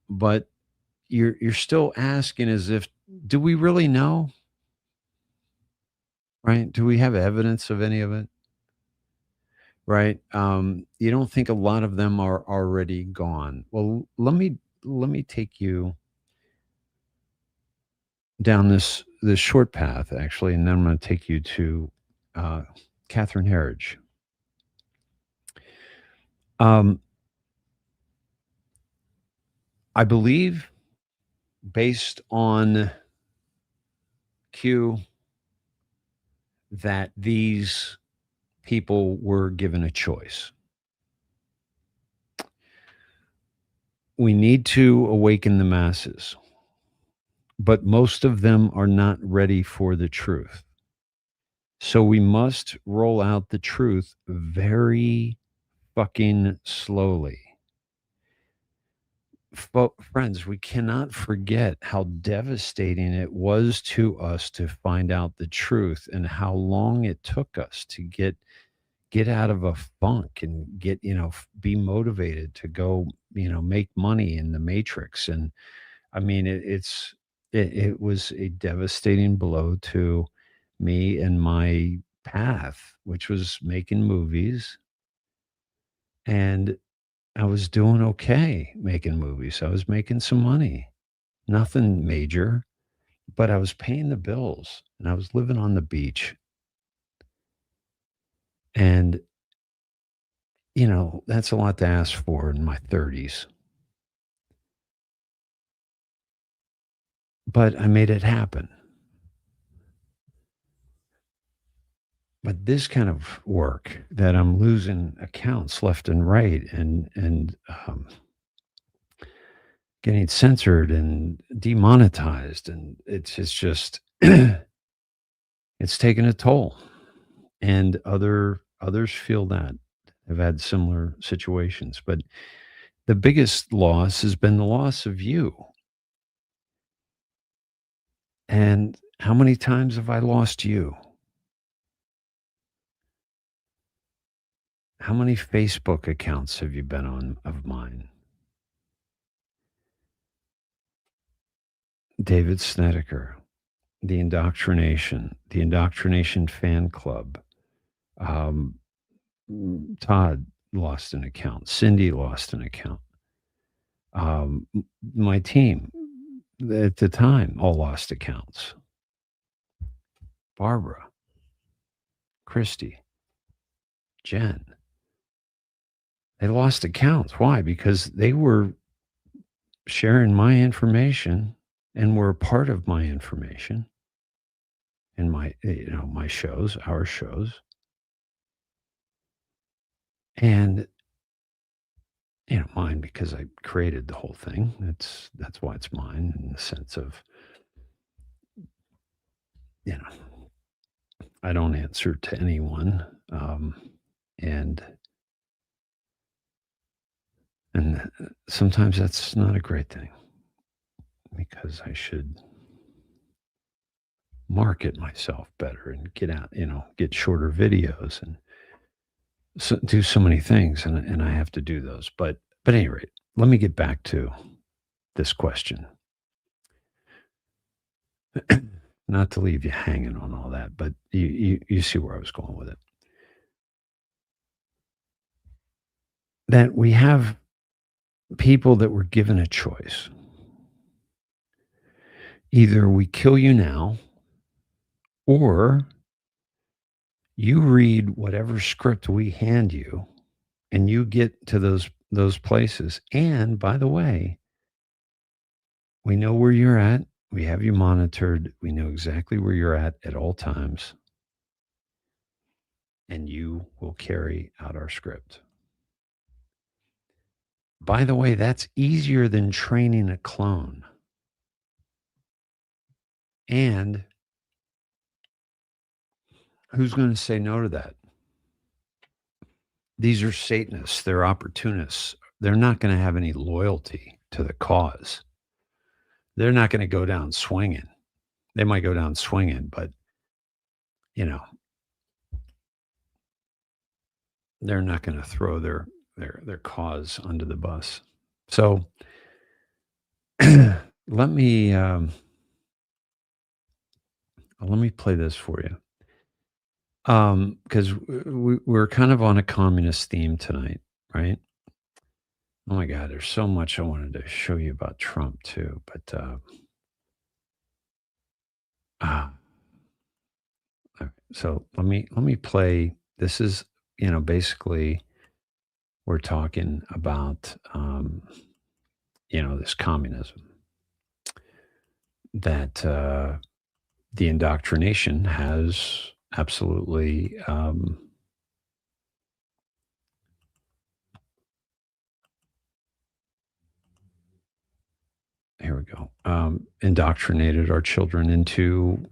B: but you're still asking as if, do we really know? Right? Do we have evidence of any of it? Right? You don't think a lot of them are already gone. Well, let me take you down this short path, actually, and then I'm going to take you to Catherine Herridge. I believe, based on Q, that these people were given a choice. We need to awaken the masses, but most of them are not ready for the truth. So we must roll out the truth very fucking slowly. Friends, we cannot forget how devastating it was to us to find out the truth and how long it took us to get out of a funk and get, be motivated to go, make money in the matrix. And I mean, it was a devastating blow to me and my path, which was making movies. And I was doing okay making movies. I was making some money, nothing major. but I was paying the bills and I was living on the beach. And, that's a lot to ask for in my 30s. But I made it happen. But this kind of work that I'm losing accounts left and right and getting censored and demonetized, and it's just it's taken a toll. And others feel that have had similar situations. But the biggest loss has been the loss of you. And how many times have I lost you? How many Facebook accounts have you been on of mine? David Snedeker, the Indoctrination Fan Club. Um, Todd lost an account. Cindy lost an account. My team at the time all lost accounts. Barbara, Christy, Jen. They lost accounts. Why? Because they were sharing my information and were a part of my information and my shows, our shows. And mine because I created the whole thing. That's why it's mine in the sense of, I don't answer to anyone. And sometimes that's not a great thing because I should market myself better and get out, get shorter videos and do so many things. And I have to do those. But at any rate, let me get back to this question. Not to leave you hanging on all that, but you see where I was going with it. That we have people that were given a choice. Either we kill you now, or you read whatever script we hand you, and you get to those places. And by the way, we know where you're at. We have you monitored. We know exactly where you're at all times. And you will carry out our script. By the way, that's easier than training a clone. And who's going to say no to that? These are Satanists. They're opportunists. They're not going to have any loyalty to the cause. They're not going to go down swinging. They might go down swinging, but, they're not going to throw their cause under the bus. So let me play this for you. Because we're kind of on a communist theme tonight, right? Oh my God, there's so much I wanted to show you about Trump too, but so let me play. This is basically we're talking about this communism that the indoctrination has absolutely here we go, indoctrinated our children into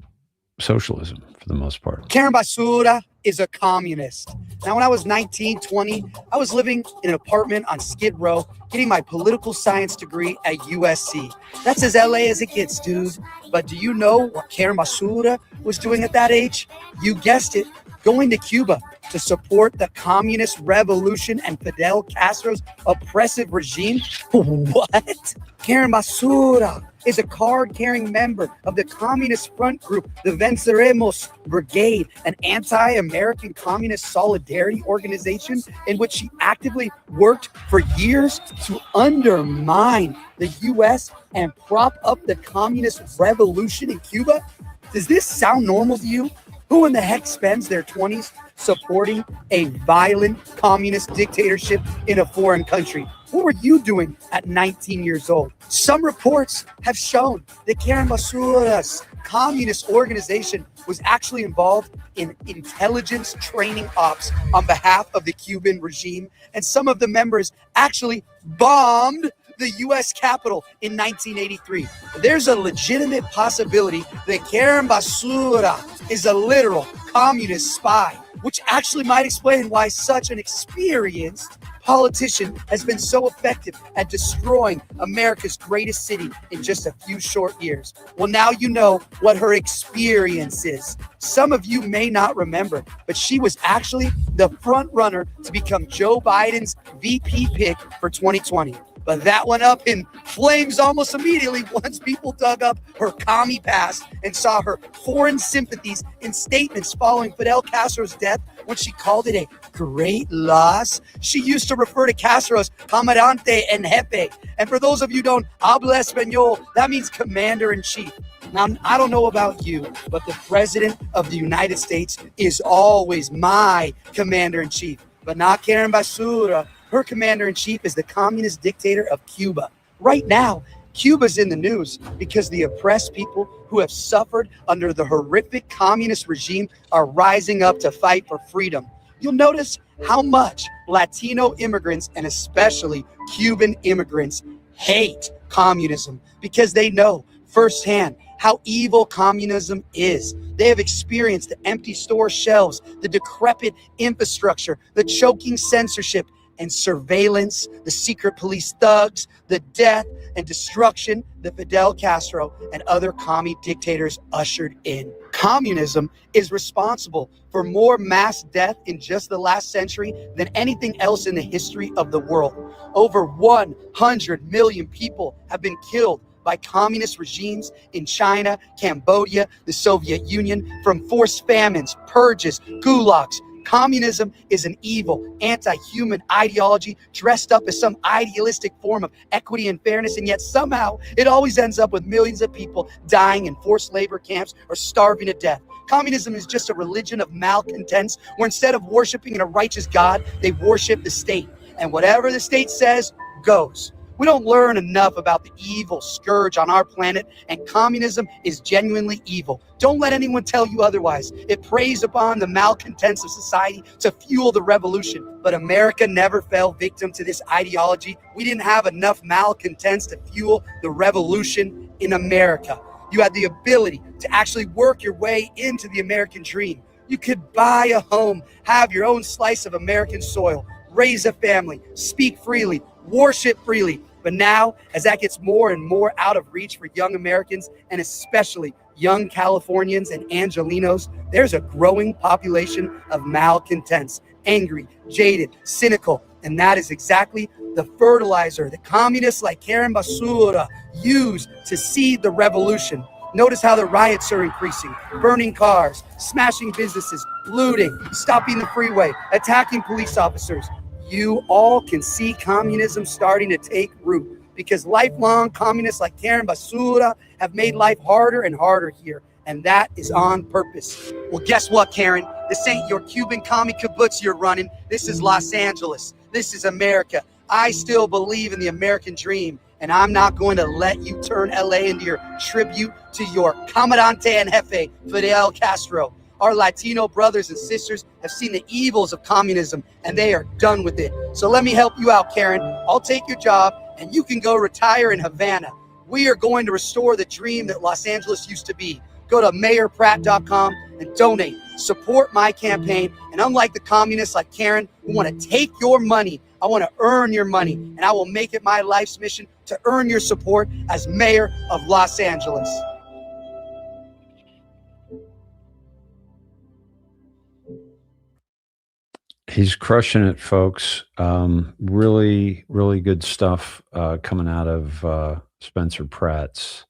B: socialism for the most part.
J: Karen Basura is a communist. Now, when I was 19, 20, I was living in an apartment on Skid Row, getting my political science degree at USC. That's as LA as it gets, dude. But do you know what Karen Basura was doing at that age? You guessed it, going to Cuba. to support the communist revolution and Fidel Castro's oppressive regime? What? Karen Basura is a card-carrying member of the Communist Front Group, the Venceremos Brigade, an anti-American communist solidarity organization in which she actively worked for years to undermine the U.S. and prop up the communist revolution in Cuba? Does this sound normal to you? Who in the heck spends their 20s supporting a violent communist dictatorship in a foreign country? What were you doing at 19 years old? Some reports have shown that Karen Basura's communist organization was actually involved in intelligence training ops on behalf of the Cuban regime, and some of the members actually bombed the U.S. Capitol in 1983. There's a legitimate possibility that Karen Basura is a literal communist spy, which actually might explain why such an experienced politician has been so effective at destroying America's greatest city in just a few short years. Well, now you know what her experience is. Some of you may not remember, but she was actually the front runner to become Joe Biden's VP pick for 2020. But that went up in flames almost immediately once people dug up her commie past and saw her foreign sympathies in statements following Fidel Castro's death when she called it a great loss. She used to refer to Castro as Comandante en Jefe. And for those of you who don't habla español, that means commander-in-chief. Now, I don't know about you, but the president of the United States is always my commander-in-chief, but not Karen Basura. Her commander-in-chief is the communist dictator of Cuba. Right now, Cuba's in the news because the oppressed people who have suffered under the horrific communist regime are rising up to fight for freedom. You'll notice how much Latino immigrants, and especially Cuban immigrants, hate communism because they know firsthand how evil communism is. They have experienced the empty store shelves, the decrepit infrastructure, the choking censorship and surveillance, the secret police thugs, the death and destruction that Fidel Castro and other commie dictators ushered in. Communism is responsible for more mass death in just the last century than anything else in the history of the world. Over 100 million people have been killed by communist regimes in China, Cambodia, the Soviet Union, from forced famines, purges, gulags. Communism is an evil, anti-human ideology dressed up as some idealistic form of equity and fairness, and yet somehow it always ends up with millions of people dying in forced labor camps or starving to death. Communism is just a religion of malcontents where instead of worshiping a righteous God, they worship the state. And whatever the state says goes. We don't learn enough about the evil scourge on our planet, and communism is genuinely evil. Don't let anyone tell you otherwise. It preys upon the malcontents of society to fuel the revolution. But America never fell victim to this ideology. We didn't have enough malcontents to fuel the revolution in America. You had the ability to actually work your way into the American dream. You could buy a home, have your own slice of American soil, raise a family, speak freely, worship freely. But now, as that gets more and more out of reach for young Americans, and especially young Californians and Angelinos, there's a growing population of malcontents, angry, jaded, cynical, and that is exactly the fertilizer that communists like Karen Basura use to seed the revolution. Notice how the riots are increasing, burning cars, smashing businesses, looting, stopping the freeway, attacking police officers. You all can see communism starting to take root because lifelong communists like Karen Basura have made life harder and harder here, and that is on purpose. Well, guess what, Karen? This ain't your Cuban commie kibbutz you're running. This is Los Angeles. This is America. I still believe in the American dream, and I'm not going to let you turn LA into your tribute to your Comandante en Jefe, Fidel Castro. Our Latino brothers and sisters have seen the evils of communism, and they are done with it. So let me help you out, Karen. I'll take your job, and you can go retire in Havana. We are going to restore the dream that Los Angeles used to be. Go to mayorpratt.com and donate. Support my campaign. And unlike the communists like Karen who want to take your money, I want to earn your money, and I will make it my life's mission to earn your support as mayor of Los Angeles.
B: He's crushing it, folks. Really, really good stuff coming out of Spencer Pratt's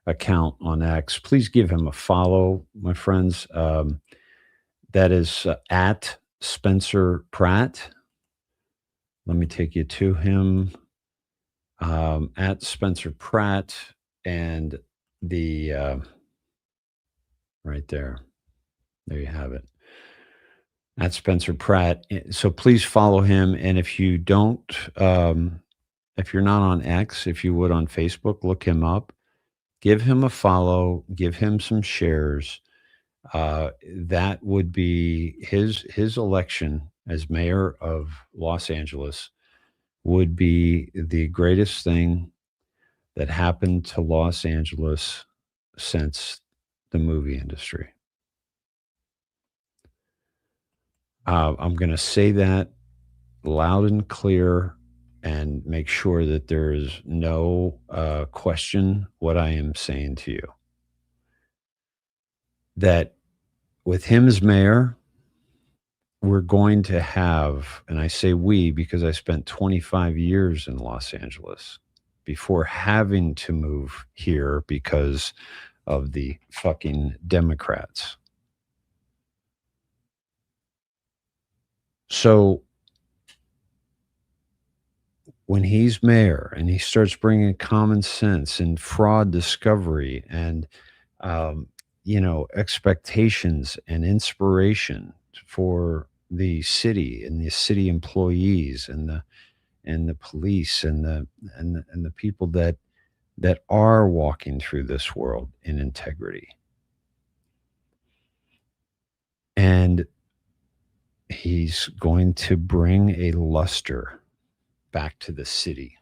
B: account on X. Please give him a follow, my friends. That is at Spencer Pratt. Let me take you to him at Spencer Pratt and the right there. There you have it. At Spencer Pratt. So please follow him. And if you don't, if you're not on X, if you would on Facebook, look him up, give him a follow, give him some shares. That would be his election as mayor of Los Angeles would be the greatest thing that happened to Los Angeles since the movie industry. I'm going to say that loud and clear and make sure that there is no question what I am saying to you. That with him as mayor, we're going to have, and I say we because I spent 25 years in Los Angeles before having to move here because of the fucking Democrats. So when he's mayor and he starts bringing common sense and fraud discovery and, expectations and inspiration for the city and the city employees and the police and the people that are walking through this world in integrity. And he's going to bring a luster back to the city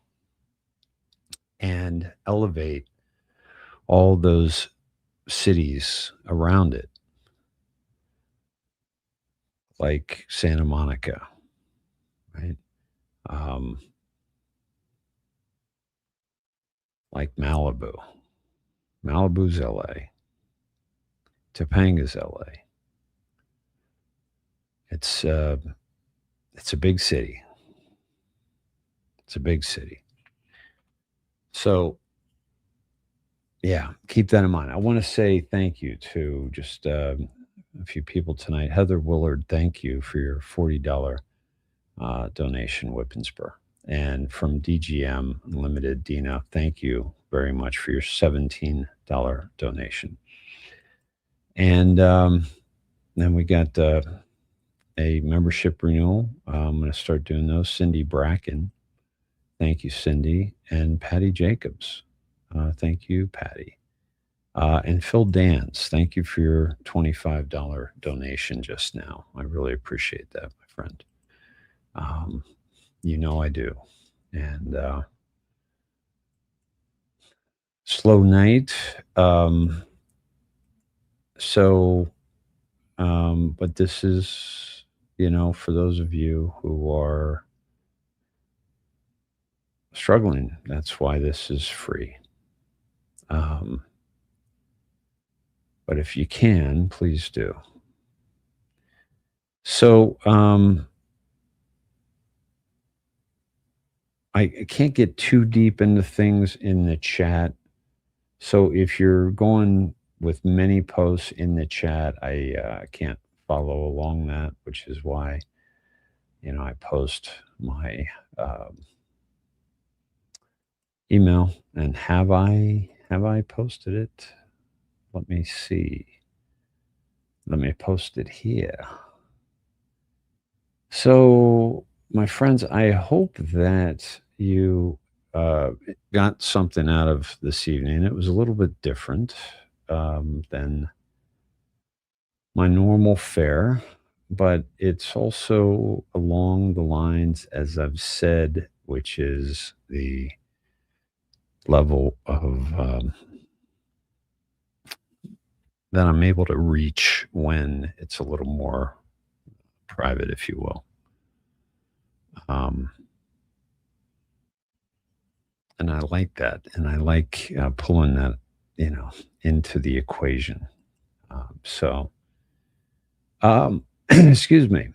B: and elevate all those cities around it, like Santa Monica, right? Like Malibu. Malibu's LA. Topanga's LA. It's a big city. It's a big city. So, yeah, keep that in mind. I want to say thank you to just a few people tonight. Heather Willard, thank you for your $40 donation, Whip and Spur. And from DGM Unlimited, Dina, thank you very much for your $17 donation. And then we got a membership renewal. I'm going to start doing those. Cindy Bracken. Thank you, Cindy. And Patty Jacobs. Thank you, Patty. And Phil Dance. Thank you for your $25 donation just now. I really appreciate that, my friend. I do. And slow night. But this is, for those of you who are struggling, that's why this is free. But if you can, please do. So I can't get too deep into things in the chat. So if you're going with many posts in the chat, I can't follow along that, which is why, I post my email. And have I posted it? Let me see. Let me post it here. So, my friends, I hope that you got something out of this evening. It was a little bit different than my normal fare, but it's also along the lines, as I've said, which is the level of that I'm able to reach when it's a little more private, if you will. And I like that. And I like pulling that, into the equation. Excuse me.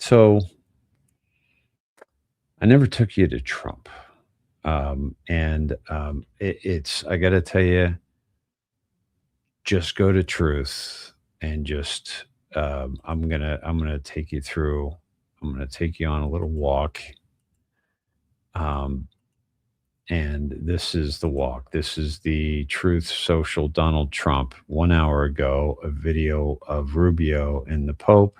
B: So I never took you to Trump. It's, I got to tell you, just go to truth and just, I'm going to take you through, I'm going to take you on a little walk. Um, and this is the walk. This is the Truth Social Donald Trump. 1 hour ago, a video of Rubio and the Pope.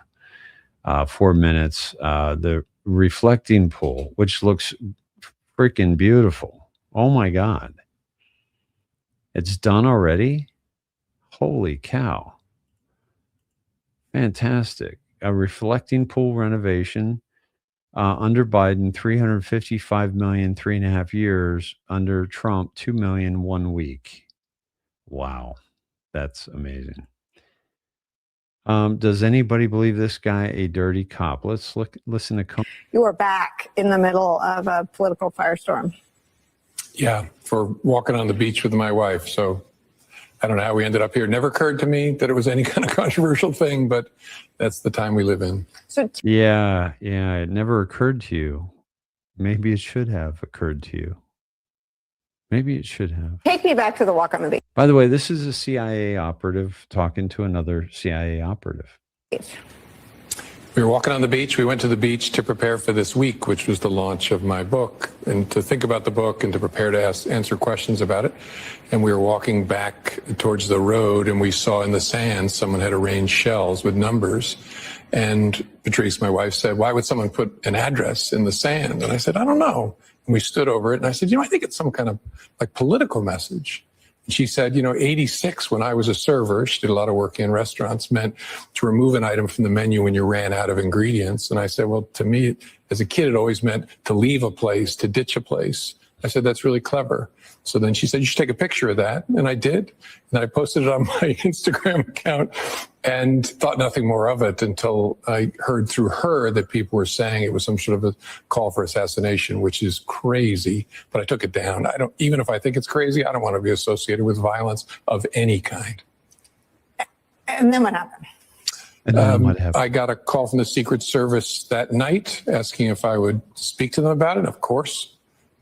B: 4 minutes. The reflecting pool, which looks freaking beautiful. Oh my God. It's done already? Holy cow. Fantastic. A reflecting pool renovation. Under Biden, 355 million, 3.5 years. Under Trump, 2 million, 1 week. Wow. That's amazing. Does anybody believe this guy a dirty cop? Let's listen to.
K: You are back in the middle of a political firestorm.
L: Yeah, for walking on the beach with my wife. So I don't know how we ended up here. It never occurred to me that it was any kind of controversial thing, but that's the time we live in.
K: So
B: Yeah, it never occurred to you. Maybe it should have occurred to you. Maybe it should have.
K: take me back to the walk on the beach.
B: By the way, this is a CIA operative talking to another CIA operative.
L: We were walking on the beach. We went to the beach to prepare for this week, which was the launch of my book, and to think about the book and to prepare to answer questions about it. And we were walking back towards the road, and we saw in the sand someone had arranged shells with numbers. And Patrice, my wife, said, "Why would someone put an address in the sand?" And I said, "I don't know." And we stood over it, and I said, "I think it's some kind of like political message." And she said, 86, when I was a server, she did a lot of work in restaurants, meant to remove an item from the menu when you ran out of ingredients. And I said, well, to me, as a kid, it always meant to leave a place, to ditch a place. I said, that's really clever. So then she said, you should take a picture of that. And I did. And I posted it on my Instagram account and thought nothing more of it until I heard through her that people were saying it was some sort of a call for assassination, which is crazy. But I took it down. Even if I think it's crazy, I don't want to be associated with violence of any kind.
K: And then what happened?
B: And then what happened?
L: I got a call from the Secret Service that night asking if I would speak to them about it. Of course.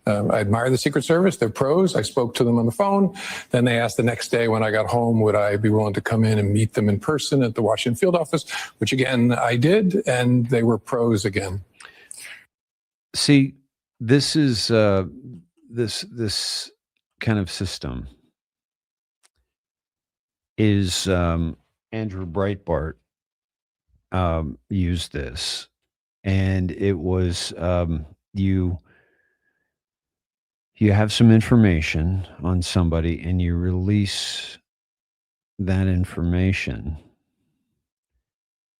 L: I admire the Secret Service. They're pros. I spoke to them on the phone. Then they asked the next day when I got home, would I be willing to come in and meet them in person at the Washington field office, which again, I did. And they were pros again.
B: See, this is this kind of system is Andrew Breitbart used this, and it was you have some information on somebody and you release that information,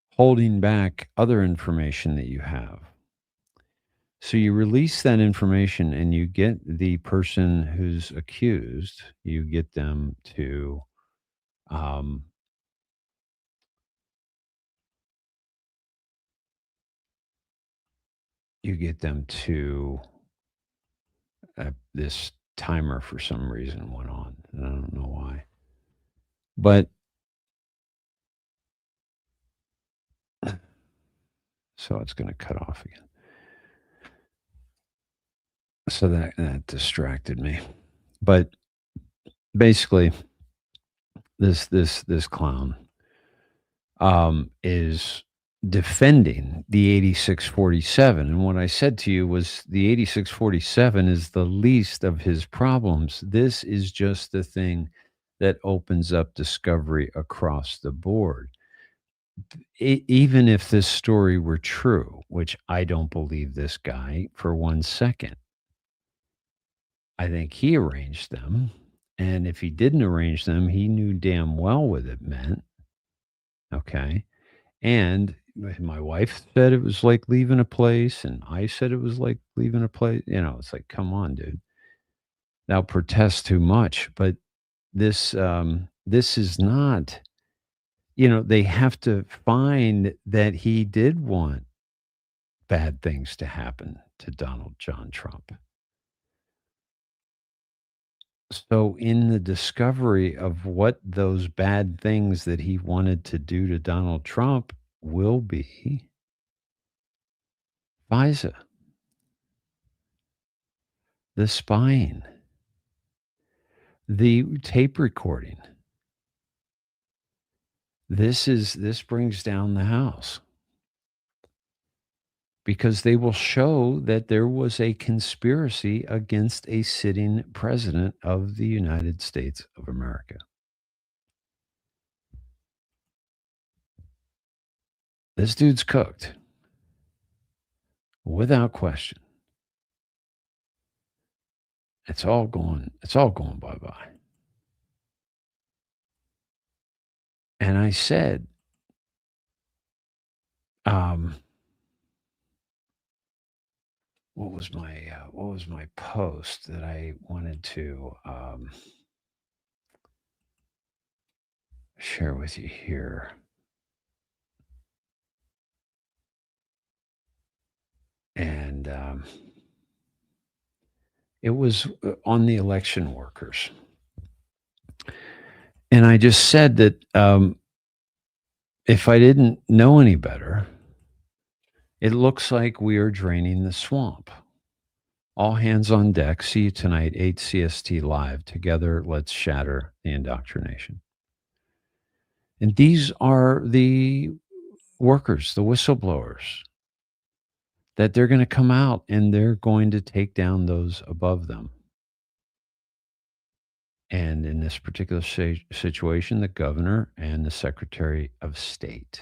B: holding back other information that you have. So you release that information and you get the person who's accused, you get them to this timer for some reason went on. And I don't know why. But so it's going to cut off again. So that distracted me. But basically, this clown is defending the 8647. And what I said to you was the 8647 is the least of his problems. This is just the thing that opens up discovery across the board. Even if this story were true, which I don't believe this guy for 1 second, I think he arranged them. And if he didn't arrange them, he knew damn well what it meant. Okay. And my wife said it was like leaving a place, and I said it was like leaving a place. It's like, come on, dude. Thou protest too much. But this is not, they have to find that he did want bad things to happen to Donald John Trump. So in the discovery of what those bad things that he wanted to do to Donald Trump will be, FISA, the spying, the tape recording. This brings down the House, because they will show that there was a conspiracy against a sitting president of the United States of America. This dude's cooked, without question. It's all going bye-bye. And I said, what was my post that I wanted to share with you here? And it was on the election workers. And I just said that if I didn't know any better, it looks like we are draining the swamp. All hands on deck. See you tonight, 8 CST live. Together, let's shatter the indoctrination. And these are the workers, the whistleblowers, that they're going to come out and they're going to take down those above them. And in this particular situation, the governor and the Secretary of State.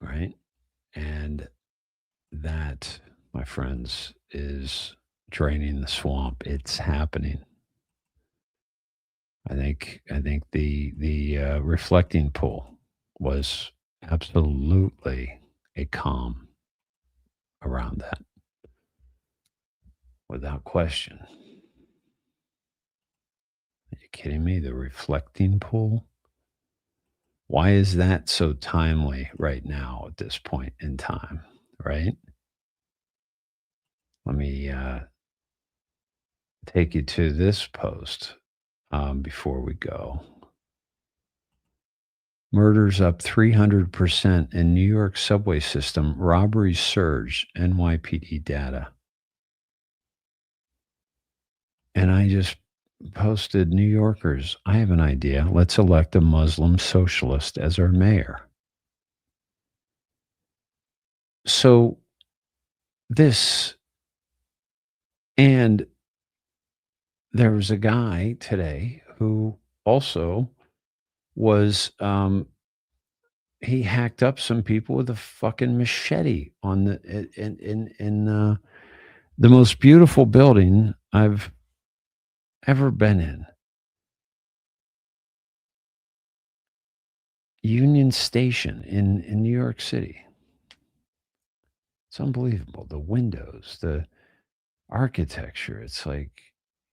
B: Right? And that, my friends, is draining the swamp. It's happening. I think the reflecting pool was absolutely a calm around that, without question. Are you kidding me? The reflecting pool? Why is that so timely right now at this point in time, right? Let me take you to this post before we go. Murders up 300% in New York subway system. Robberies surge. NYPD data. And I just posted, New Yorkers, I have an idea. Let's elect a Muslim socialist as our mayor. So this, and there was a guy today who also was, he hacked up some people with a fucking machete on the the most beautiful building I've ever been in. Union Station in New York City. It's unbelievable. The windows, the architecture, it's like,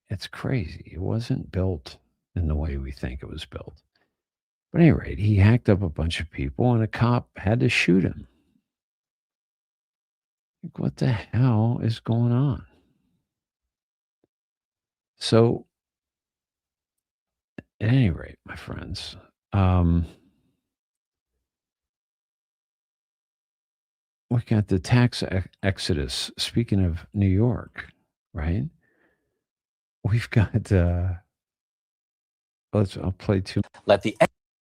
B: it's crazy. It wasn't built in the way we think it was built. But at any rate, he hacked up a bunch of people and a cop had to shoot him. Like, what the hell is going on? So, at any rate, my friends, we got the tax exodus. Speaking of New York, right? We've got, I'll play two.
M: Let the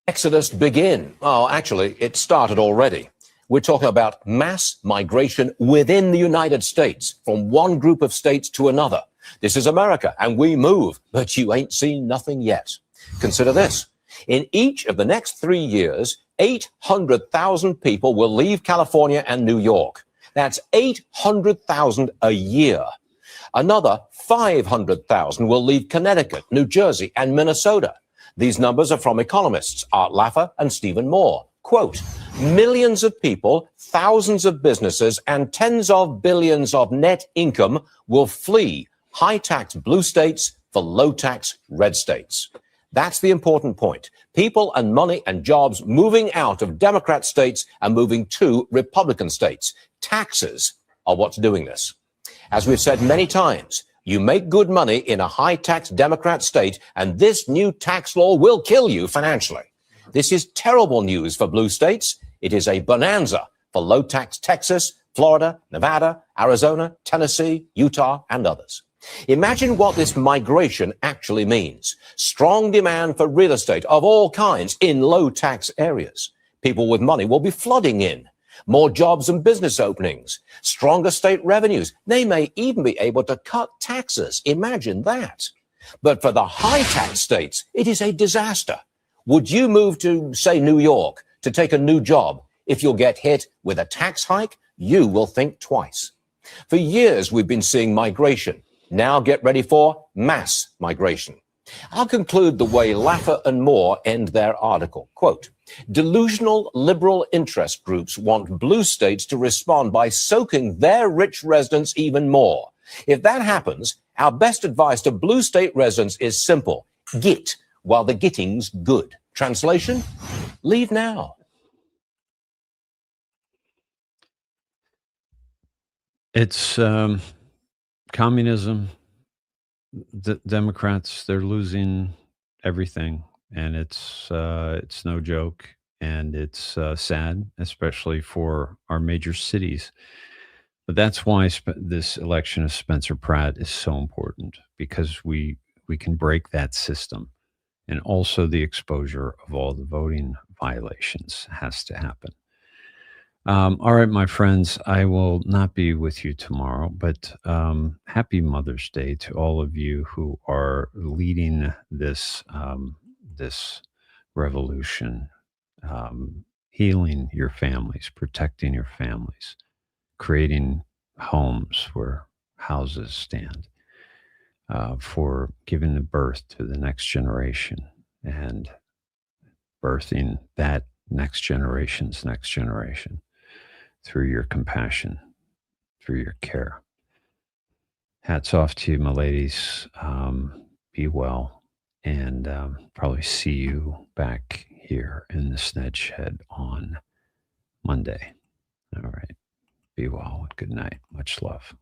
M: exodus begin. Oh, actually, it started already. We're talking about mass migration within the United States, from one group of states to another. This is America, and we move, but you ain't seen nothing yet. Consider this. In each of the next 3 years, 800,000 people will leave California and New York. That's 800,000 a year. Another 500,000 will leave Connecticut, New Jersey, and Minnesota. These numbers are from economists Art Laffer and Stephen Moore. Quote, millions of people, thousands of businesses, and tens of billions of net income will flee high-tax blue states for low-tax red states. That's the important point. People and money and jobs moving out of Democrat states and moving to Republican states. Taxes are what's doing this. As we've said many times, you make good money in a high-tax Democrat state, and this new tax law will kill you financially. This is terrible news for blue states. It is a bonanza for low-tax Texas, Florida, Nevada, Arizona, Tennessee, Utah, and others. Imagine what this migration actually means. Strong demand for real estate of all kinds in low-tax areas. People with money will be flooding in. More jobs and business openings. Stronger state revenues. They may even be able to cut taxes. Imagine that. But for the high-tax states, it is a disaster. Would you move to, say, New York to take a new job? If you'll get hit with a tax hike, you will think twice. For years, we've been seeing migration. Now get ready for mass migration. I'll conclude the way Laffer and Moore end their article. Quote, delusional liberal interest groups want blue states to respond by soaking their rich residents even more. If that happens, our best advice to blue state residents is simple. Git while the getting's good. Translation? Leave now.
B: It's communism. The Democrats, they're losing everything, and it's no joke, and it's sad, especially for our major cities. But that's why this election of Spencer Pratt is so important, because we can break that system, and also the exposure of all the voting violations has to happen. All right, my friends, I will not be with you tomorrow, but happy Mother's Day to all of you who are leading this this revolution, healing your families, protecting your families, creating homes where houses stand, for giving the birth to the next generation and birthing that next generation's next generation through your compassion, through your care. Hats off to you, my ladies. Be well, and probably see you back here in the Sned Shed on Monday. All right. Be well. Good night. Much love.